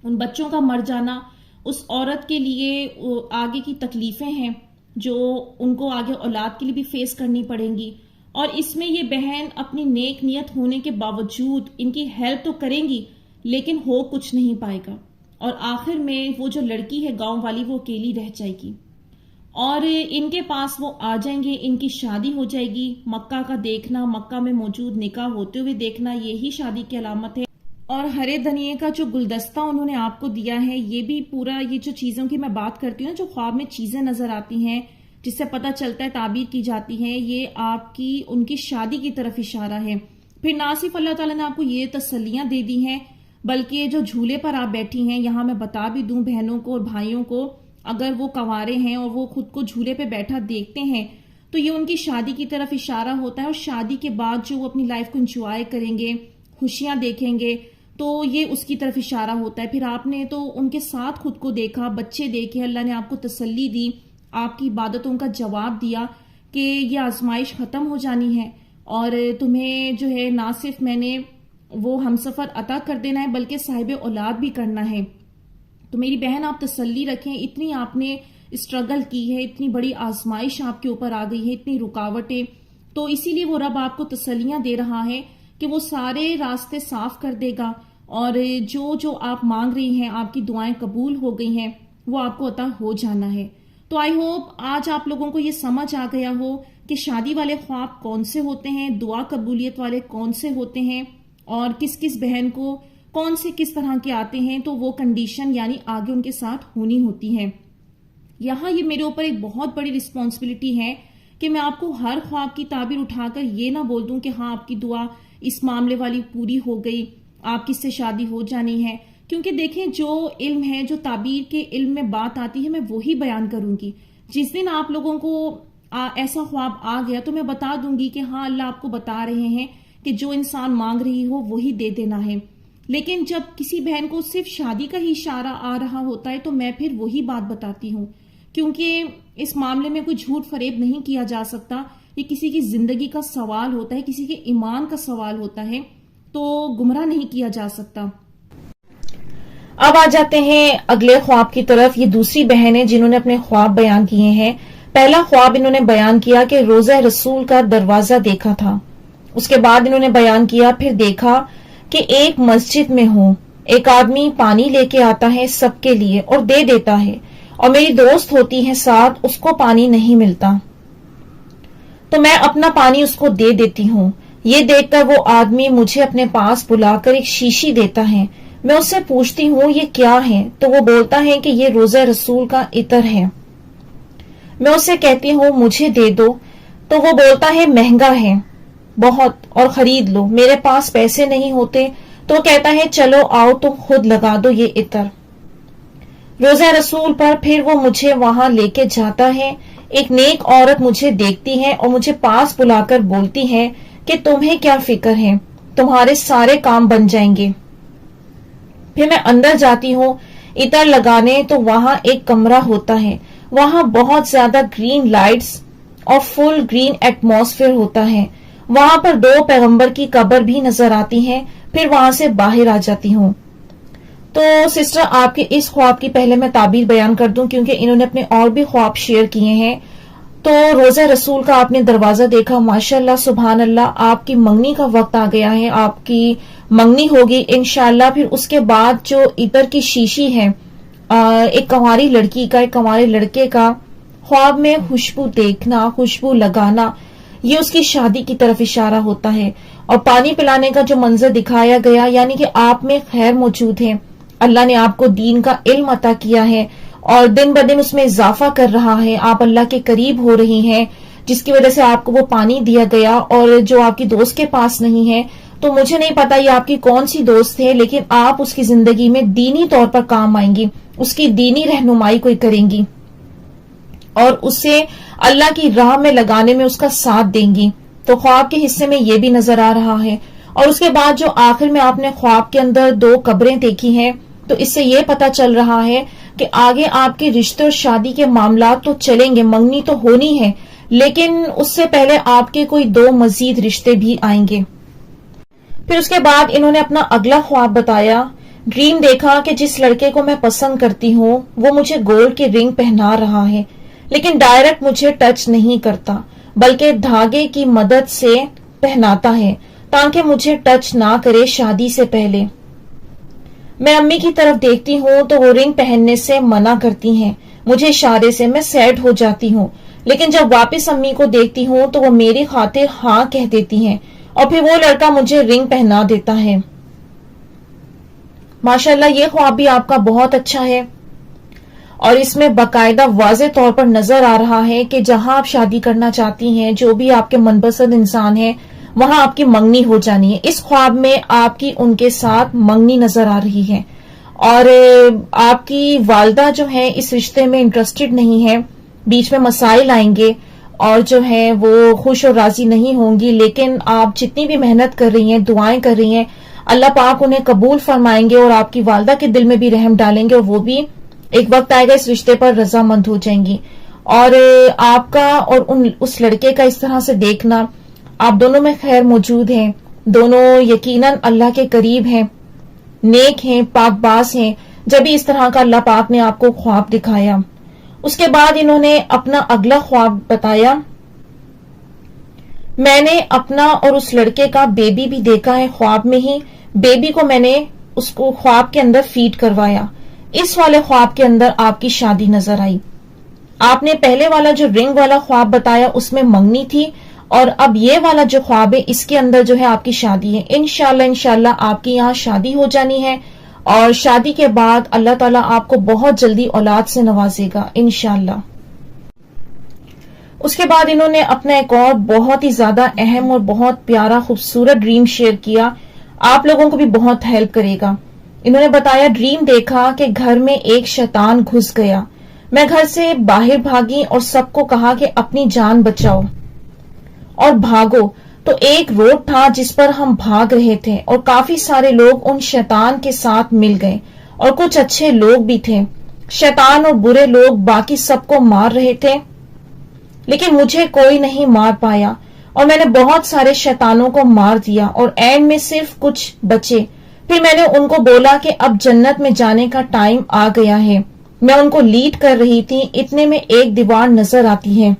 ان بچوں کا مر جانا اس عورت کے لیے آگے کی تکلیفیں ہیں جو ان کو آگے اولاد کے لیے بھی فیس کرنی پڑیں گی. اور اس میں یہ بہن اپنی نیک نیت ہونے کے باوجود ان کی ہیلپ تو کریں گی لیکن ہو کچھ نہیں پائے گا اور آخر میں وہ جو لڑکی ہے گاؤں والی وہ اکیلی رہ جائے گی اور ان کے پاس وہ آ جائیں گے. ان کی شادی ہو جائے گی. مکہ کا دیکھنا، مکہ میں موجود نکاح ہوتے ہوئے دیکھنا یہی شادی کی علامت ہے. اور ہرے دھنیے کا جو گلدستہ انہوں نے آپ کو دیا ہے یہ بھی پورا یہ جو چیزوں کی میں بات کرتی ہوں جو خواب میں چیزیں نظر آتی ہیں جس سے پتہ چلتا ہے تعبیر کی جاتی ہے یہ آپ کی ان کی شادی کی طرف اشارہ ہے. پھر نہ صرف اللہ تعالیٰ نے آپ کو یہ تسلیاں دے دی ہیں بلکہ جو جھولے پر آپ بیٹھی ہیں یہاں میں بتا بھی دوں بہنوں کو اور بھائیوں کو اگر وہ کنوارے ہیں اور وہ خود کو جھولے پہ بیٹھا دیکھتے ہیں تو یہ ان کی شادی کی طرف اشارہ ہوتا ہے. اور شادی کے بعد جو وہ اپنی لائف کو انجوائے کریں گے، خوشیاں دیکھیں گے تو یہ اس کی طرف اشارہ ہوتا ہے. پھر آپ نے تو ان کے ساتھ خود کو دیکھا، بچے دیکھے، اللہ نے آپ کو تسلی دی، آپ کی عبادتوں کا جواب دیا کہ یہ آزمائش ختم ہو جانی ہے اور تمہیں جو ہے نہ صرف میں نے وہ ہم سفر عطا کر دینا ہے بلکہ صاحب اولاد بھی کرنا ہے. تو میری بہن آپ تسلی رکھیں، اتنی آپ نے اسٹرگل کی ہے، اتنی بڑی آزمائش آپ کے اوپر آ گئی ہے، اتنی رکاوٹیں، تو اسی لیے وہ رب آپ کو تسلیاں دے رہا ہے کہ وہ سارے راستے صاف کر دے گا اور جو آپ مانگ رہی ہیں آپ کی دعائیں قبول ہو گئی ہیں وہ آپ کو عطا ہو جانا ہے. تو آئی ہوپ آج آپ لوگوں کو یہ سمجھ آ گیا ہو کہ شادی والے خواب کون سے ہوتے ہیں، دعا قبولیت والے کون سے ہوتے ہیں اور کس کس بہن کو کون سے کس طرح کے آتے ہیں تو وہ کنڈیشن یعنی آگے ان کے ساتھ ہونی ہوتی ہے. یہاں یہ میرے اوپر ایک بہت بڑی رسپانسبلٹی ہے کہ میں آپ کو ہر خواب کی تعبیر اٹھا کر یہ نہ بول دوں کہ ہاں آپ کی دعا اس معاملے والی پوری ہو گئی، آپ کی سے شادی ہو جانی ہے. کیونکہ دیکھیں جو علم ہے، جو تعبیر کے علم میں بات آتی ہے میں وہی بیان کروں گی. جس دن آپ لوگوں کو ایسا خواب آ گیا تو میں بتا دوں گی کہ ہاں اللہ آپ کو بتا رہے ہیں کہ جو انسان مانگ رہی ہو وہی دے دینا ہے. لیکن جب کسی بہن کو صرف شادی کا ہی اشارہ آ رہا ہوتا ہے تو میں پھر وہی بات بتاتی ہوں کیونکہ اس معاملے میں کوئی جھوٹ فریب نہیں کیا جا سکتا. یہ کسی کی زندگی کا سوال ہوتا ہے، کسی کے ایمان کا سوال ہوتا ہے تو گمراہ نہیں کیا جا سکتا. اب آ جاتے ہیں اگلے خواب کی طرف. یہ دوسری بہن ہے جنہوں نے اپنے خواب بیان کیے ہیں. پہلا خواب انہوں نے بیان کیا کہ روضہ رسول کا دروازہ دیکھا تھا. اس کے بعد انہوں نے بیان کیا پھر دیکھا کہ ایک مسجد میں ہوں، ایک آدمی پانی لے کے آتا ہے سب کے لیے اور دے دیتا ہے اور میری دوست ہوتی ہے ساتھ، اس کو پانی نہیں ملتا تو میں اپنا پانی اس کو دے دیتی ہوں. یہ دیکھ کر وہ آدمی مجھے اپنے پاس بلا کر ایک شیشی دیتا ہے. میں اس سے پوچھتی ہوں یہ کیا ہے تو وہ بولتا ہے کہ یہ روضہ رسول کا عطر ہے. میں اس سے کہتی ہوں مجھے دے دو تو وہ بولتا ہے مہنگا ہے بہت اور خرید لو. میرے پاس پیسے نہیں ہوتے تو کہتا ہے چلو آؤ تم خود لگا دو یہ عطر. روضہ رسول پر پھر وہ مجھے وہاں لے کے جاتا ہے. ایک نیک عورت مجھے دیکھتی ہے اور مجھے پاس بلا کر بولتی ہے کہ تمہیں کیا فکر ہے، تمہارے سارے کام بن جائیں گے. پھر میں اندر جاتی ہوں عطر لگانے تو وہاں ایک کمرہ ہوتا ہے. وہاں بہت زیادہ گرین لائٹس اور فل گرین ایٹماسفیئر ہوتا ہے. وہاں پر 2 پیغمبر کی قبر بھی نظر آتی ہیں. پھر وہاں سے باہر آ جاتی ہوں. تو سسٹر آپ کے اس خواب کی پہلے میں تعبیر بیان کر دوں کیونکہ انہوں نے اپنے اور بھی خواب شیئر کیے ہیں تو روزہ رسول کا آپ نے دروازہ دیکھا، ماشاءاللہ سبحان اللہ، آپ کی منگنی کا وقت آ گیا ہے، آپ کی منگنی ہوگی انشاءاللہ۔ پھر اس کے بعد جو ادھر کی شیشی ہے، ایک کنواری لڑکی کا، ایک کنوارے لڑکے کا خواب میں خوشبو دیکھنا، خوشبو لگانا، یہ اس کی شادی کی طرف اشارہ ہوتا ہے۔ اور پانی پلانے کا جو منظر دکھایا گیا، یعنی کہ آپ میں خیر موجود ہے، اللہ نے آپ کو دین کا علم عطا کیا ہے اور دن بدن اس میں اضافہ کر رہا ہے، آپ اللہ کے قریب ہو رہی ہیں، جس کی وجہ سے آپ کو وہ پانی دیا گیا۔ اور جو آپ کی دوست کے پاس نہیں ہے، تو مجھے نہیں پتا یہ آپ کی کون سی دوست ہے، لیکن آپ اس کی زندگی میں دینی طور پر کام آئیں گی، اس کی دینی رہنمائی کوئی کریں گی اور اسے اللہ کی راہ میں لگانے میں اس کا ساتھ دیں گی۔ تو خواب کے حصے میں یہ بھی نظر آ رہا ہے۔ اور اس کے بعد جو آخر میں آپ نے خواب کے اندر 2 قبریں دیکھی ہیں، تو اس سے یہ پتا چل رہا ہے کہ آگے آپ کے رشتے اور شادی کے معاملات تو چلیں گے، منگنی تو ہونی ہے، لیکن اس سے پہلے آپ کے کوئی 2 مزید رشتے بھی آئیں گے۔ پھر اس کے بعد انہوں نے اپنا اگلا خواب بتایا، ڈریم دیکھا کہ جس لڑکے کو میں پسند کرتی ہوں وہ مجھے گولڈ کی رنگ پہنا رہا ہے، لیکن ڈائریکٹ مجھے ٹچ نہیں کرتا بلکہ دھاگے کی مدد سے پہناتا ہے تاکہ مجھے ٹچ نہ کرے شادی سے پہلے۔ میں امی کی طرف دیکھتی ہوں تو وہ رنگ پہننے سے منع کرتی ہیں، مجھے اشارے سے میں سیڈ ہو جاتی ہوں، لیکن جب واپس امی کو دیکھتی ہوں تو وہ میری خاطر ہاں کہہ دیتی ہیں اور پھر وہ لڑکا مجھے رنگ پہنا دیتا ہے۔ ماشاءاللہ یہ خواب بھی آپ کا بہت اچھا ہے اور اس میں باقاعدہ واضح طور پر نظر آ رہا ہے کہ جہاں آپ شادی کرنا چاہتی ہیں، جو بھی آپ کے من پسند انسان ہے، وہاں آپ کی منگنی ہو جانی ہے۔ اس خواب میں آپ کی ان کے ساتھ منگنی نظر آ رہی ہے اور آپ کی والدہ جو ہے اس رشتے میں انٹرسٹڈ نہیں ہے، بیچ میں مسائل آئیں گے اور جو ہے وہ خوش اور راضی نہیں ہوں گی، لیکن آپ جتنی بھی محنت کر رہی ہیں، دعائیں کر رہی ہیں، اللہ پاک انہیں قبول فرمائیں گے اور آپ کی والدہ کے دل میں بھی رحم ڈالیں گے اور وہ بھی ایک وقت آئے گا اس رشتے پر رضامند ہو جائیں گی۔ اور آپ کا اور اس لڑکے کا اس طرح سے دیکھنا، آپ دونوں میں خیر موجود ہے، دونوں یقیناً اللہ کے قریب ہیں، نیک ہیں، پاک باز ہیں، جب بھی اس طرح کا اللہ پاک نے آپ کو خواب دکھایا۔ اس کے بعد انہوں نے اپنا اگلا خواب بتایا، میں نے اپنا اور اس لڑکے کا بیبی بھی دیکھا ہے خواب میں ہی، بیبی کو میں نے اس کو خواب کے اندر فیڈ کروایا۔ اس والے خواب کے اندر آپ کی شادی نظر آئی۔ آپ نے پہلے والا جو رنگ والا خواب بتایا اس میں منگنی تھی، اور اب یہ والا جو خواب ہے اس کے اندر جو ہے آپ کی شادی ہے۔ انشاءاللہ آپ کی یہاں شادی ہو جانی ہے اور شادی کے بعد اللہ تعالیٰ آپ کو بہت جلدی اولاد سے نوازے گا انشاءاللہ۔ اس کے بعد انہوں نے اپنا ایک اور بہت ہی زیادہ اہم اور بہت پیارا خوبصورت ڈریم شیئر کیا، آپ لوگوں کو بھی بہت ہیلپ کرے گا۔ انہوں نے بتایا، ڈریم دیکھا کہ گھر میں ایک شیطان گھس گیا، میں گھر سے باہر بھاگی اور سب کو کہا کہ اپنی جان بچاؤ اور بھاگو، تو ایک روڈ تھا جس پر ہم بھاگ رہے تھے اور کافی سارے لوگ ان شیطان کے ساتھ مل گئے اور کچھ اچھے لوگ بھی تھے۔ شیطان اور برے لوگ باقی سب کو مار رہے تھے لیکن مجھے کوئی نہیں مار پایا اور میں نے بہت سارے شیطانوں کو مار دیا اور اینڈ میں صرف کچھ بچے۔ پھر میں نے ان کو بولا کہ اب جنت میں جانے کا ٹائم آ گیا ہے۔ میں ان کو لیڈ کر رہی تھی، اتنے میں ایک دیوار نظر آتی ہے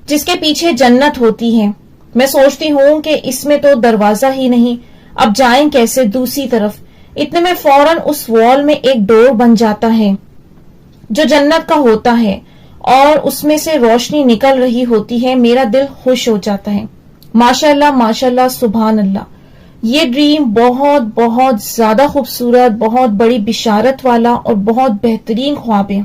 جس کے پیچھے جنت ہوتی ہے۔ میں سوچتی ہوں کہ اس میں تو دروازہ ہی نہیں، اب جائیں کیسے دوسری طرف؟ اتنے میں فوراً اس وال میں ایک ڈور بن جاتا ہے جو جنت کا ہوتا ہے اور اس میں سے روشنی نکل رہی ہوتی ہے، میرا دل خوش ہو جاتا ہے۔ ماشاءاللہ ماشاءاللہ سبحان اللہ، یہ ڈریم بہت بہت زیادہ خوبصورت، بہت بڑی بشارت والا اور بہت بہترین خواب ہے۔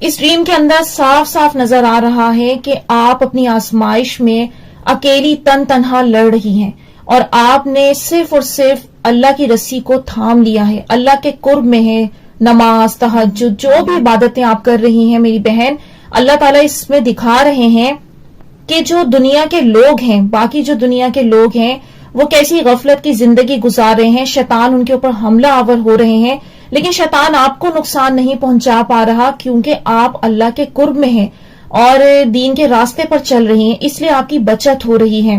اس ڈریم کے اندر صاف صاف نظر آ رہا ہے کہ آپ اپنی آزمائش میں اکیلی تن تنہا لڑ رہی ہیں اور آپ نے صرف اور صرف اللہ کی رسی کو تھام لیا ہے، اللہ کے قرب میں ہے، نماز، تہجد، جو بھی عبادتیں آپ کر رہی ہیں میری بہن، اللہ تعالیٰ اس میں دکھا رہے ہیں کہ جو دنیا کے لوگ ہیں، باقی جو دنیا کے لوگ ہیں وہ کیسی غفلت کی زندگی گزار رہے ہیں، شیطان ان کے اوپر حملہ آور ہو رہے ہیں، لیکن شیطان آپ کو نقصان نہیں پہنچا پا رہا کیونکہ آپ اللہ کے قرب میں ہیں اور دین کے راستے پر چل رہی ہیں، اس لیے آپ کی بچت ہو رہی ہے۔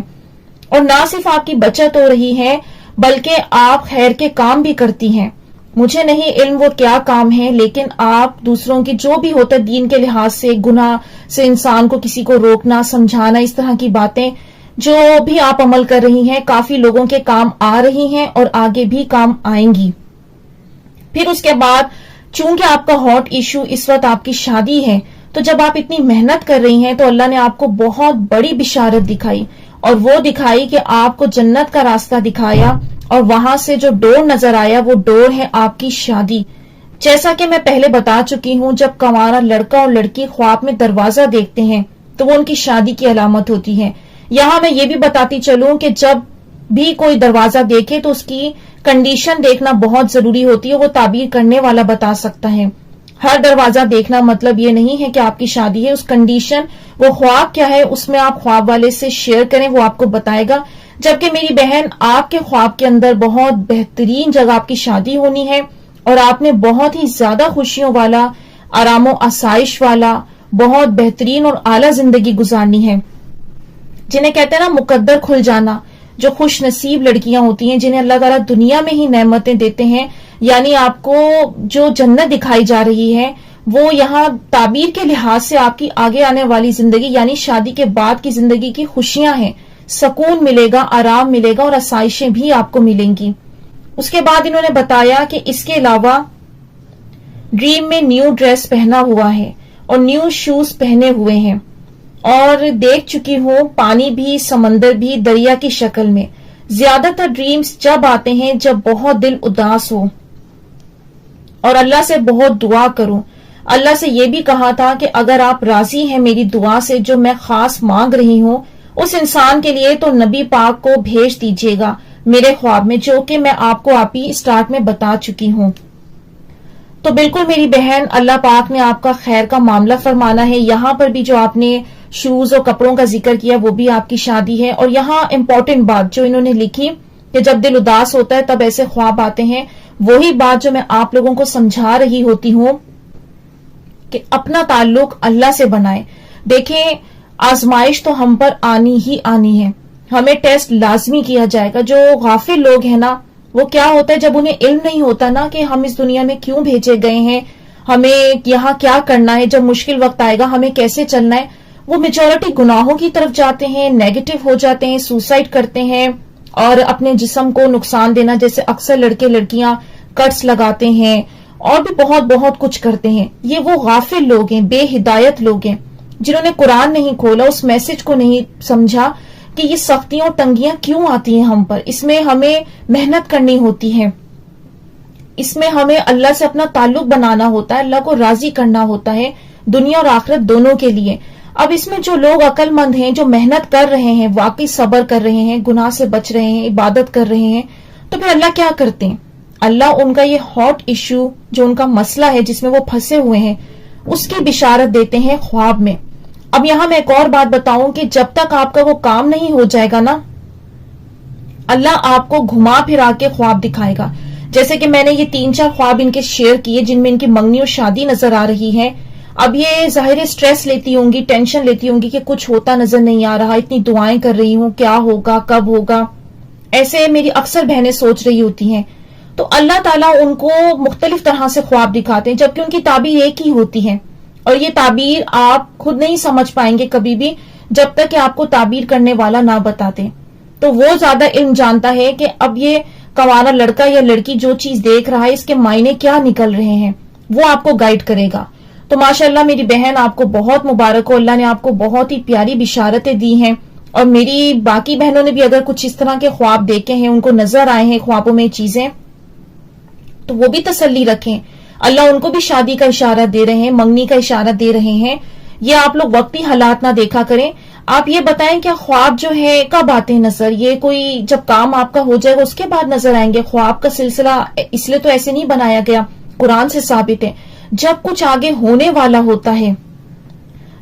اور نہ صرف آپ کی بچت ہو رہی ہے بلکہ آپ خیر کے کام بھی کرتی ہیں مجھے نہیں علم وہ کیا کام ہے، لیکن آپ دوسروں کی جو بھی ہوتا ہے دین کے لحاظ سے، گناہ سے انسان کو کسی کو روکنا، سمجھانا، اس طرح کی باتیں جو بھی آپ عمل کر رہی ہیں کافی لوگوں کے کام آ رہی ہیں اور آگے بھی کام آئیں گی۔ پھر اس کے بعد چونکہ آپ کا ہاٹ ایشو اس وقت آپ کی شادی ہے، تو جب آپ اتنی محنت کر رہی ہیں تو اللہ نے آپ کو بہت بڑی بشارت دکھائی، اور وہ دکھائی کہ آپ کو جنت کا راستہ دکھایا، اور وہاں سے جو ڈور نظر آیا وہ ڈور ہے آپ کی شادی۔ جیسا کہ میں پہلے بتا چکی ہوں، جب کنوارا لڑکا اور لڑکی خواب میں دروازہ دیکھتے ہیں تو وہ ان کی شادی کی علامت ہوتی ہے۔ یہاں میں یہ بھی بتاتی چلوں کہ جب بھی کوئی دروازہ دیکھے تو اس کی کنڈیشن دیکھنا بہت ضروری ہوتی ہے، وہ تعبیر کرنے والا بتا سکتا ہے۔ ہر دروازہ دیکھنا مطلب یہ نہیں ہے کہ آپ کی شادی ہے، اس کنڈیشن، وہ خواب کیا ہے، اس میں آپ خواب والے سے شیئر کریں، وہ آپ کو بتائے گا۔ جبکہ میری بہن، آپ کے خواب کے اندر بہت بہترین جگہ آپ کی شادی ہونی ہے، اور آپ نے بہت ہی زیادہ خوشیوں والا، آرام و آسائش والا، بہت بہترین اور اعلیٰ زندگی گزارنی ہے، جنہیں کہتے ہیں نا مقدر کھل جانا۔ جو خوش نصیب لڑکیاں ہوتی ہیں جنہیں اللہ تعالیٰ دنیا میں ہی نعمتیں دیتے ہیں، یعنی آپ کو جو جنت دکھائی جا رہی ہے وہ یہاں تعبیر کے لحاظ سے آپ کی آگے آنے والی زندگی، یعنی شادی کے بعد کی زندگی کی خوشیاں ہیں، سکون ملے گا، آرام ملے گا، اور آسائشیں بھی آپ کو ملیں گی۔ اس کے بعد انہوں نے بتایا کہ اس کے علاوہ ڈریم میں نیو ڈریس پہنا ہوا ہے اور نیو شوز پہنے ہوئے ہیں، اور دیکھ چکی ہوں پانی بھی، سمندر بھی دریا کی شکل میں۔ زیادہ تر ڈریمز جب آتے ہیں جب بہت دل اداس ہو اور اللہ سے بہت دعا کروں۔ اللہ سے یہ بھی کہا تھا کہ اگر آپ راضی ہیں میری دعا سے جو میں خاص مانگ رہی ہوں اس انسان کے لیے، تو نبی پاک کو بھیج دیجیے گا میرے خواب میں، جو کہ میں آپ کو آپ ہی اسٹارٹ میں بتا چکی ہوں۔ تو بالکل میری بہن، اللہ پاک نے آپ کا خیر کا معاملہ فرمانا ہے۔ یہاں پر بھی جو آپ نے شوز اور کپڑوں کا ذکر کیا وہ بھی آپ کی شادی ہے، اور یہاں امپورٹنٹ بات جو انہوں نے لکھی کہ جب دل اداس ہوتا ہے تب ایسے خواب آتے ہیں، وہی بات جو میں آپ لوگوں کو سمجھا رہی ہوتی ہوں کہ اپنا تعلق اللہ سے بنائیں۔ دیکھیں، آزمائش تو ہم پر آنی ہی آنی ہے، ہمیں ٹیسٹ لازمی کیا جائے گا۔ جو غافل لوگ ہیں نا، وہ کیا ہوتا ہے جب انہیں علم نہیں ہوتا نا کہ ہم اس دنیا میں کیوں بھیجے گئے ہیں، ہمیں یہاں کیا کرنا ہے، جب مشکل وقت آئے گا ہمیں کیسے چلنا ہے، وہ میجورٹی گناہوں کی طرف جاتے ہیں، نیگیٹو ہو جاتے ہیں، سوسائڈ کرتے ہیں، اور اپنے جسم کو نقصان دینا، جیسے اکثر لڑکے لڑکیاں کٹس لگاتے ہیں اور بھی بہت بہت کچھ کرتے ہیں۔ یہ وہ غافل لوگ ہیں، بے ہدایت لوگ ہیں، جنہوں نے قرآن نہیں کھولا، اس میسج کو نہیں سمجھا کہ یہ سختیاں اور تنگیاں کیوں آتی ہیں ہم پر، اس میں ہمیں محنت کرنی ہوتی ہے، اس میں ہمیں اللہ سے اپنا تعلق بنانا ہوتا ہے، اللہ کو راضی کرنا ہوتا ہے، دنیا اور آخرت دونوں کے لیے۔ اب اس میں جو لوگ عقل مند ہیں، جو محنت کر رہے ہیں، واقعی صبر کر رہے ہیں، گناہ سے بچ رہے ہیں، عبادت کر رہے ہیں، تو پھر اللہ کیا کرتے ہیں؟ اللہ ان کا یہ ہاٹ ایشو جو ان کا مسئلہ ہے جس میں وہ پھنسے ہوئے ہیں، اس کی بشارت دیتے ہیں خواب میں۔ اب یہاں میں ایک اور بات بتاؤں کہ جب تک آپ کا وہ کام نہیں ہو جائے گا نا، اللہ آپ کو گھما پھرا کے خواب دکھائے گا۔ جیسے کہ میں نے یہ 3-4 خواب ان کے شیئر کیے جن میں ان کی منگنی اور شادی نظر آ رہی ہے۔ اب یہ ظاہر سٹریس لیتی ہوں گی، ٹینشن لیتی ہوں گی کہ کچھ ہوتا نظر نہیں آ رہا، اتنی دعائیں کر رہی ہوں، کیا ہوگا، کب ہوگا، ایسے میری اکثر بہنیں سوچ رہی ہوتی ہیں۔ تو اللہ تعالیٰ ان کو مختلف طرح سے خواب دکھاتے ہیں، جبکہ ان کی تعبیر ایک ہی ہوتی ہے، اور یہ تعبیر آپ خود نہیں سمجھ پائیں گے کبھی بھی جب تک کہ آپ کو تعبیر کرنے والا نہ بتاتے۔ تو وہ زیادہ علم جانتا ہے کہ اب یہ کنوارا لڑکا یا لڑکی جو چیز دیکھ رہا ہے اس کے معنی کیا نکل رہے ہیں، وہ آپ کو گائیڈ کرے گا۔ تو ماشاءاللہ میری بہن، آپ کو بہت مبارک ہو، اللہ نے آپ کو بہت ہی پیاری بشارتیں دی ہیں، اور میری باقی بہنوں نے بھی اگر کچھ اس طرح کے خواب دیکھے ہیں، ان کو نظر آئے ہیں خوابوں میں چیزیں، تو وہ بھی تسلی رکھیں۔ اللہ ان کو بھی شادی کا اشارہ دے رہے ہیں، منگنی کا اشارہ دے رہے ہیں۔ یہ آپ لوگ وقتی حالات نہ دیکھا کریں۔ آپ یہ بتائیں کیا خواب جو ہے کب آتے ہیں نظر؟ یہ کوئی جب کام آپ کا ہو جائے گا اس کے بعد نظر آئیں گے؟ خواب کا سلسلہ اس لیے تو ایسے نہیں بنایا گیا، قرآن سے ثابت ہے۔ جب کچھ آگے ہونے والا ہوتا ہے،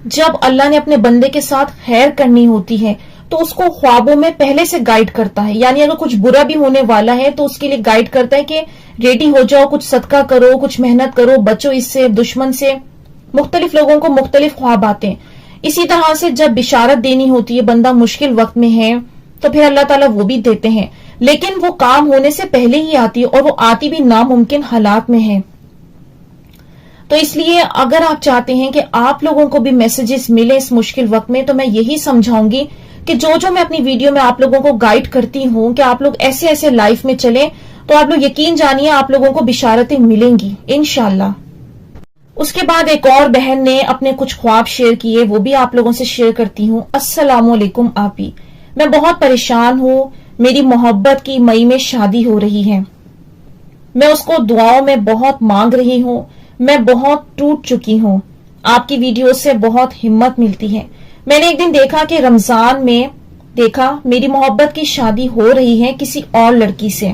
جب اللہ نے اپنے بندے کے ساتھ خیر کرنی ہوتی ہے، تو اس کو خوابوں میں پہلے سے گائیڈ کرتا ہے۔ یعنی اگر کچھ برا بھی ہونے والا ہے تو اس کے لیے گائیڈ کرتا ہے کہ ریڈی ہو جاؤ، کچھ صدقہ کرو، کچھ محنت کرو، بچو اس سے، دشمن سے۔ مختلف لوگوں کو مختلف خواب آتے ہیں۔ اسی طرح سے جب بشارت دینی ہوتی ہے، بندہ مشکل وقت میں ہے، تو پھر اللہ تعالیٰ وہ بھی دیتے ہیں۔ لیکن وہ کام ہونے سے پہلے ہی آتی ہے، اور وہ آتی بھی ناممکن حالات میں ہے۔ تو اس لیے اگر آپ چاہتے ہیں کہ آپ لوگوں کو بھی میسجز ملے اس مشکل وقت میں، تو میں یہی سمجھاؤں گی کہ جو میں اپنی ویڈیو میں آپ لوگوں کو گائیڈ کرتی ہوں کہ آپ لوگ ایسے ایسے لائف میں چلیں، تو آپ لوگ یقین جانیے آپ لوگوں کو بشارتیں ملیں گی انشاءاللہ۔ اس کے بعد ایک اور بہن نے اپنے کچھ خواب شیئر کیے، وہ بھی آپ لوگوں سے شیئر کرتی ہوں۔ السلام علیکم آپی، میں بہت پریشان ہوں، میری محبت کی مئی میں شادی ہو رہی ہے، میں اس کو دعاؤں میں بہت مانگ رہی ہوں، میں بہت ٹوٹ چکی ہوں، آپ کی ویڈیو سے بہت ہمت ملتی ہے۔ میں نے ایک دن دیکھا کہ رمضان میں دیکھا میری محبت کی شادی ہو رہی ہے کسی اور لڑکی سے،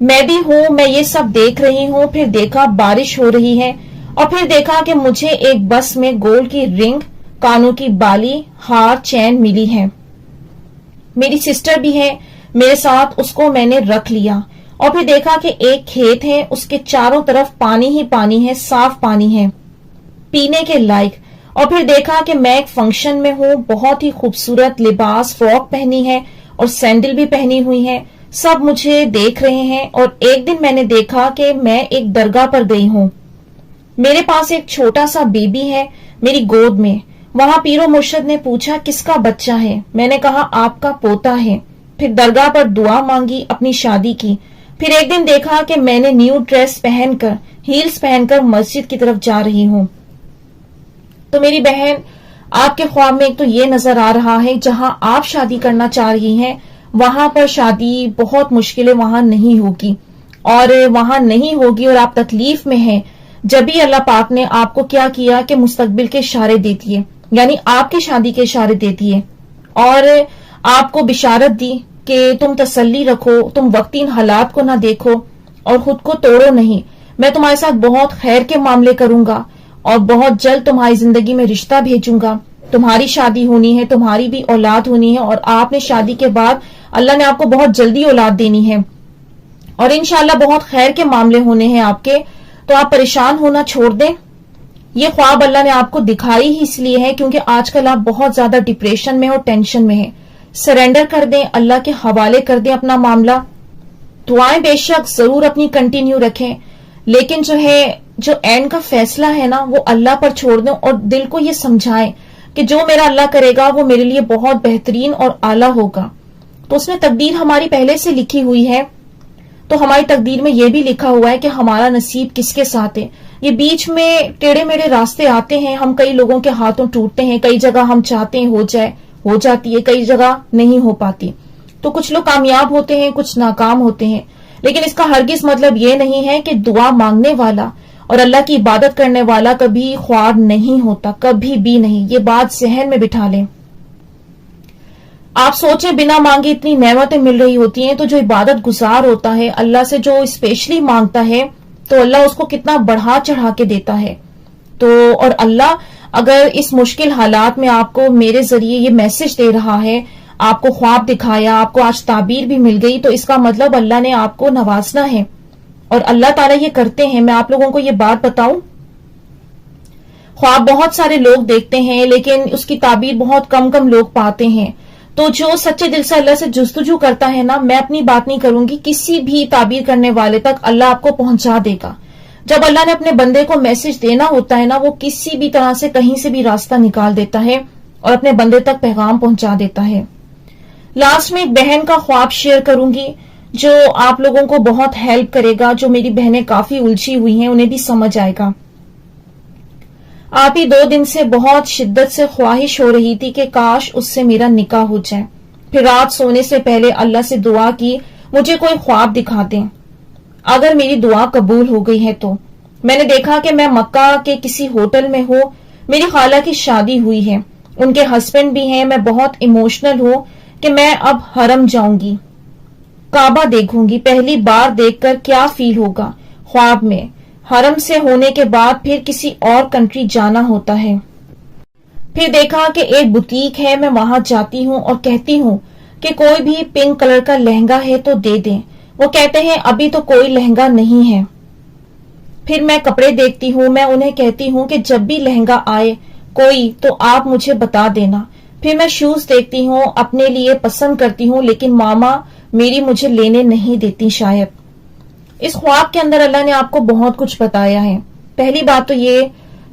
میں بھی ہوں، میں یہ سب دیکھ رہی ہوں، پھر دیکھا بارش ہو رہی ہے، اور پھر دیکھا کہ مجھے ایک بس میں گولڈ کی رنگ، کانوں کی بالی، ہار، چین ملی ہے، میری سسٹر بھی ہے میرے ساتھ، اس کو میں نے رکھ لیا، اور پھر دیکھا کہ ایک کھیت ہے، اس کے چاروں طرف پانی ہی پانی ہے، صاف پانی ہے پینے کے لائق، اور پھر دیکھا کہ میں ایک فنکشن میں ہوں، بہت ہی خوبصورت لباس، فراک پہنی ہے اور سینڈل بھی پہنی ہوئی ہے، سب مجھے دیکھ رہے ہیں، اور ایک دن میں نے دیکھا کہ میں ایک درگاہ پر گئی ہوں، میرے پاس ایک چھوٹا سا بیبی ہے میری گود میں، وہاں پیر و مرشد نے پوچھا کس کا بچہ ہے، میں نے کہا آپ کا پوتا ہے، پھر درگاہ پر دعا مانگی اپنی شادی کی، پھر ایک دن دیکھا کہ میں نے نیو ڈریس پہن کر، ہیلز پہن کر مسجد کی طرف جا رہی ہوں۔ تو میری بہن، آپ کے خواب میں ایک تو یہ نظر آ رہا ہے جہاں آپ شادی کرنا چاہ رہی ہیں وہاں پر شادی بہت مشکل ہے، وہاں نہیں ہوگی، اور وہاں نہیں ہوگی اور آپ تکلیف میں ہیں، جبھی اللہ پاک نے آپ کو کیا کیا کہ مستقبل کے اشارے دے دیے، یعنی آپ کی شادی کے اشارے دے دیے، اور آپ کو بشارت دی کہ تم تسلی رکھو، تم وقتی ان حالات کو نہ دیکھو اور خود کو توڑو نہیں، میں تمہارے ساتھ بہت خیر کے معاملے کروں گا، اور بہت جلد تمہاری زندگی میں رشتہ بھیجوں گا، تمہاری شادی ہونی ہے، تمہاری بھی اولاد ہونی ہے، اور آپ نے شادی کے بعد اللہ نے آپ کو بہت جلدی اولاد دینی ہے، اور انشاءاللہ بہت خیر کے معاملے ہونے ہیں آپ کے، تو آپ پریشان ہونا چھوڑ دیں۔ یہ خواب اللہ نے آپ کو دکھائی ہی اس لیے ہے کیونکہ آج کل آپ بہت زیادہ ڈپریشن میں اور ٹینشن میں ہیں، سرنڈر کر دیں، اللہ کے حوالے کر دیں اپنا معاملہ، دعائیں بے شک ضرور اپنی کنٹینیو رکھیں، لیکن جو اینڈ کا فیصلہ ہے نا وہ اللہ پر چھوڑ دیں، اور دل کو یہ سمجھائیں کہ جو میرا اللہ کرے گا وہ میرے لیے بہت بہترین اور اعلیٰ ہوگا، تو اس میں تقدیر ہماری پہلے سے لکھی ہوئی ہے، تو ہماری تقدیر میں یہ بھی لکھا ہوا ہے کہ ہمارا نصیب کس کے ساتھ ہے، یہ بیچ میں ٹیڑے میڑے راستے آتے ہیں، ہم کئی لوگوں کے ہاتھوں ٹوٹتے ہیں، کئی جگہ ہم چاہتے ہیں ہو جاتی ہے، کئی جگہ نہیں ہو پاتی، تو کچھ لوگ کامیاب ہوتے ہیں، کچھ ناکام ہوتے ہیں، لیکن اس کا ہرگز مطلب یہ نہیں ہے کہ دعا مانگنے والا اور اللہ کی عبادت کرنے والا کبھی خوار نہیں ہوتا، کبھی بھی نہیں، یہ بات ذہن میں بٹھا لیں۔ آپ سوچیں بنا مانگے اتنی نعمتیں مل رہی ہوتی ہیں، تو جو عبادت گزار ہوتا ہے اللہ سے، جو اسپیشلی مانگتا ہے، تو اللہ اس کو کتنا بڑھا چڑھا کے دیتا ہے، تو اور اللہ اگر اس مشکل حالات میں آپ کو میرے ذریعے یہ میسج دے رہا ہے، آپ کو خواب دکھایا، آپ کو آج تعبیر بھی مل گئی، تو اس کا مطلب اللہ نے آپ کو نوازنا ہے، اور اللہ تعالیٰ یہ کرتے ہیں۔ میں آپ لوگوں کو یہ بات بتاؤں، خواب بہت سارے لوگ دیکھتے ہیں لیکن اس کی تعبیر بہت کم لوگ پاتے ہیں، تو جو سچے دل سے اللہ سے جستجو کرتا ہے نا، میں اپنی بات نہیں کروں گی، کسی بھی تعبیر کرنے والے تک اللہ آپ کو پہنچا دے گا۔ جب اللہ نے اپنے بندے کو میسج دینا ہوتا ہے نا، وہ کسی بھی طرح سے کہیں سے بھی راستہ نکال دیتا ہے اور اپنے بندے تک پیغام پہنچا دیتا ہے۔ لاسٹ میں ایک بہن کا خواب شیئر کروں گی جو آپ لوگوں کو بہت ہیلپ کرے گا، جو میری بہنیں کافی الجھی ہوئی ہیں انہیں بھی سمجھ آئے گا۔ آپ ہی 2 دن سے بہت شدت سے خواہش ہو رہی تھی کہ کاش اس سے میرا نکاح ہو جائے، پھر رات سونے سے پہلے اللہ سے دعا کی مجھے کوئی خواب دکھا دیں، اگر میری دعا قبول ہو گئی ہے تو۔ میں نے دیکھا کہ میں مکہ کے کسی ہوٹل میں ہوں، میری خالہ کی شادی ہوئی ہے، ان کے ہسبینڈ بھی ہیں، میں بہت ایموشنل ہوں کہ میں اب حرم جاؤں گی، کعبہ دیکھوں گی، پہلی بار دیکھ کر کیا فیل ہوگا۔ خواب میں حرم سے ہونے کے بعد پھر کسی اور کنٹری جانا ہوتا ہے۔ پھر دیکھا کہ ایک بوتیک ہے، میں وہاں جاتی ہوں اور کہتی ہوں کہ کوئی بھی پنک کلر کا لہنگا ہے تو دے دیں، وہ کہتے ہیں ابھی تو کوئی لہنگا نہیں ہے۔ پھر میں کپڑے دیکھتی ہوں، میں انہیں کہتی ہوں کہ جب بھی لہنگا آئے کوئی تو آپ مجھے بتا دینا۔ پھر میں شوز دیکھتی ہوں، اپنے لیے پسند کرتی ہوں، لیکن ماما میری مجھے لینے نہیں دیتی شاید۔ اس خواب کے اندر اللہ نے آپ کو بہت کچھ بتایا ہے۔ پہلی بات تو یہ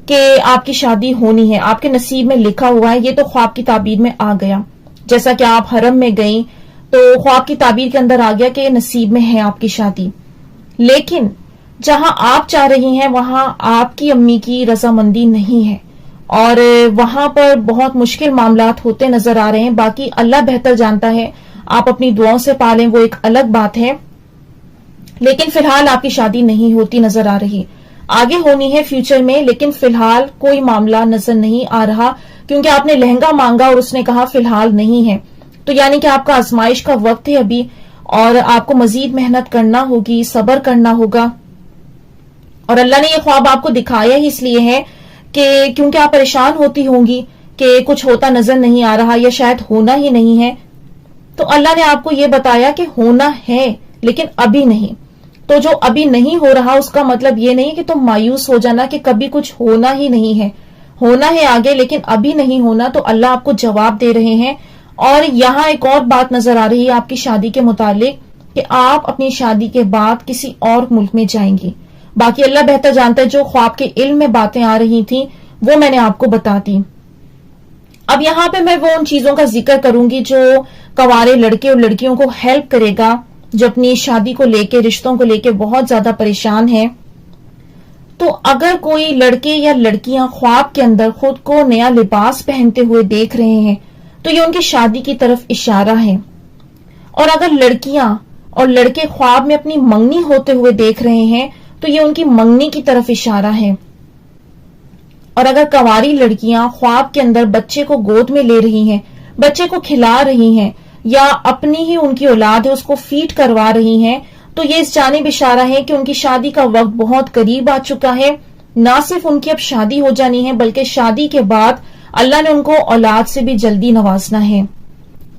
کہ آپ کی شادی ہونی ہے، آپ کے نصیب میں لکھا ہوا ہے، یہ تو خواب کی تعبیر میں آ گیا۔ جیسا کہ آپ حرم میں گئیں تو خواب کی تعبیر کے اندر آ گیا کہ نصیب میں ہے آپ کی شادی، لیکن جہاں آپ چاہ رہی ہیں وہاں آپ کی امی کی رضامندی نہیں ہے، اور وہاں پر بہت مشکل معاملات ہوتے نظر آ رہے ہیں۔ باقی اللہ بہتر جانتا ہے، آپ اپنی دعاؤں سے پالیں وہ ایک الگ بات ہے، لیکن فی الحال آپ کی شادی نہیں ہوتی نظر آ رہی، آگے ہونی ہے فیوچر میں، لیکن فی الحال کوئی معاملہ نظر نہیں آ رہا، کیونکہ آپ نے لہنگا مانگا اور اس نے کہا فی الحال نہیں ہے، تو یعنی کہ آپ کا آزمائش کا وقت ہے ابھی، اور آپ کو مزید محنت کرنا ہوگی، صبر کرنا ہوگا۔ اور اللہ نے یہ خواب آپ کو دکھایا ہی اس لیے ہے کہ کیونکہ آپ پریشان ہوتی ہوں گی کہ کچھ ہوتا نظر نہیں آ رہا یا شاید ہونا ہی نہیں ہے، تو اللہ نے آپ کو یہ بتایا کہ ہونا ہے لیکن ابھی نہیں۔ تو جو ابھی نہیں ہو رہا اس کا مطلب یہ نہیں کہ تم مایوس ہو جانا کہ کبھی کچھ ہونا ہی نہیں ہے، ہونا ہے آگے لیکن ابھی نہیں ہونا، تو اللہ آپ کو جواب دے رہے ہیں۔ اور یہاں ایک اور بات نظر آ رہی ہے آپ کی شادی کے متعلق کہ آپ اپنی شادی کے بعد کسی اور ملک میں جائیں گی۔ باقی اللہ بہتر جانتا ہے، جو خواب کے علم میں باتیں آ رہی تھیں وہ میں نے آپ کو بتا دی۔ اب یہاں پہ میں وہ ان چیزوں کا ذکر کروں گی جو کنوارے لڑکے اور لڑکیوں کو ہیلپ کرے گا جو اپنی شادی کو لے کے، رشتوں کو لے کے بہت زیادہ پریشان ہیں۔ تو اگر کوئی لڑکے یا لڑکیاں خواب کے اندر خود کو نیا لباس پہنتے ہوئے دیکھ رہے ہیں تو یہ ان کی شادی کی طرف اشارہ ہے، اور اگر لڑکیاں اور لڑکے خواب میں اپنی منگنی ہوتے ہوئے دیکھ رہے ہیں تو یہ ان کی منگنی کی طرف اشارہ ہے، اور اگر کنواری لڑکیاں خواب کے اندر بچے کو گود میں لے رہی ہیں، بچے کو کھلا رہی ہیں، یا اپنی ہی ان کی اولاد ہے اس کو فیڈ کروا رہی ہیں، تو یہ اس جانب اشارہ ہے کہ ان کی شادی کا وقت بہت قریب آ چکا ہے۔ نہ صرف ان کی اب شادی ہو جانی ہے بلکہ شادی کے بعد اللہ نے ان کو اولاد سے بھی جلدی نوازنا ہے۔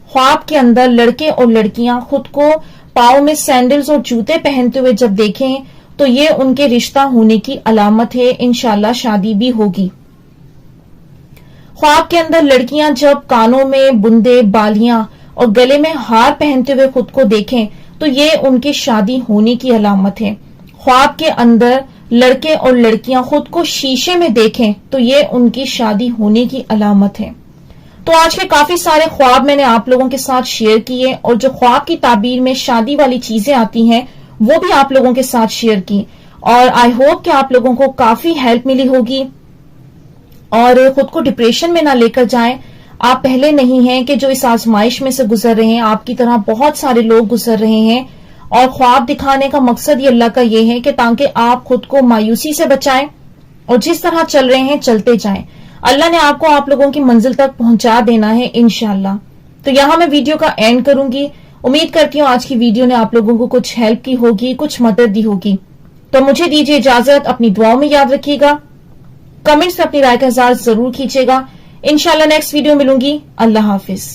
خواب کے اندر لڑکے اور لڑکیاں خود کو پاؤں میں سینڈلز اور جوتے پہنتے ہوئے جب دیکھیں تو یہ ان کے رشتہ ہونے کی علامت ہے، انشاءاللہ شادی بھی ہوگی۔ خواب کے اندر لڑکیاں جب کانوں میں بندے، بالیاں اور گلے میں ہار پہنتے ہوئے خود کو دیکھیں تو یہ ان کی شادی ہونے کی علامت ہے۔ خواب کے اندر لڑکے اور لڑکیاں خود کو شیشے میں دیکھیں تو یہ ان کی شادی ہونے کی علامت ہے۔ تو آج کے کافی سارے خواب میں نے آپ لوگوں کے ساتھ شیئر کیے، اور جو خواب کی تعبیر میں شادی والی چیزیں آتی ہیں وہ بھی آپ لوگوں کے ساتھ شیئر کی، اور آئی ہوپ کہ آپ لوگوں کو کافی ہیلپ ملی ہوگی، اور خود کو ڈپریشن میں نہ لے کر جائیں۔ آپ پہلے نہیں ہیں کہ جو اس آزمائش میں سے گزر رہے ہیں، آپ کی طرح بہت سارے لوگ گزر رہے ہیں، اور خواب دکھانے کا مقصد یہ اللہ کا یہ ہے کہ تاکہ آپ خود کو مایوسی سے بچائیں اور جس طرح چل رہے ہیں چلتے جائیں۔ اللہ نے آپ کو آپ لوگوں کی منزل تک پہنچا دینا ہے انشاءاللہ۔ تو یہاں میں ویڈیو کا اینڈ کروں گی۔ امید کرتی ہوں آج کی ویڈیو نے آپ لوگوں کو کچھ ہیلپ کی ہوگی، کچھ مدد دی ہوگی۔ تو مجھے دیجیے اجازت، اپنی دعاؤں میں یاد رکھیے گا، کمنٹس میں اپنی رائے کا اظہار ضرور کیجیے گا۔ انشاءاللہ نیکسٹ ویڈیو ملوں گی۔ اللہ حافظ۔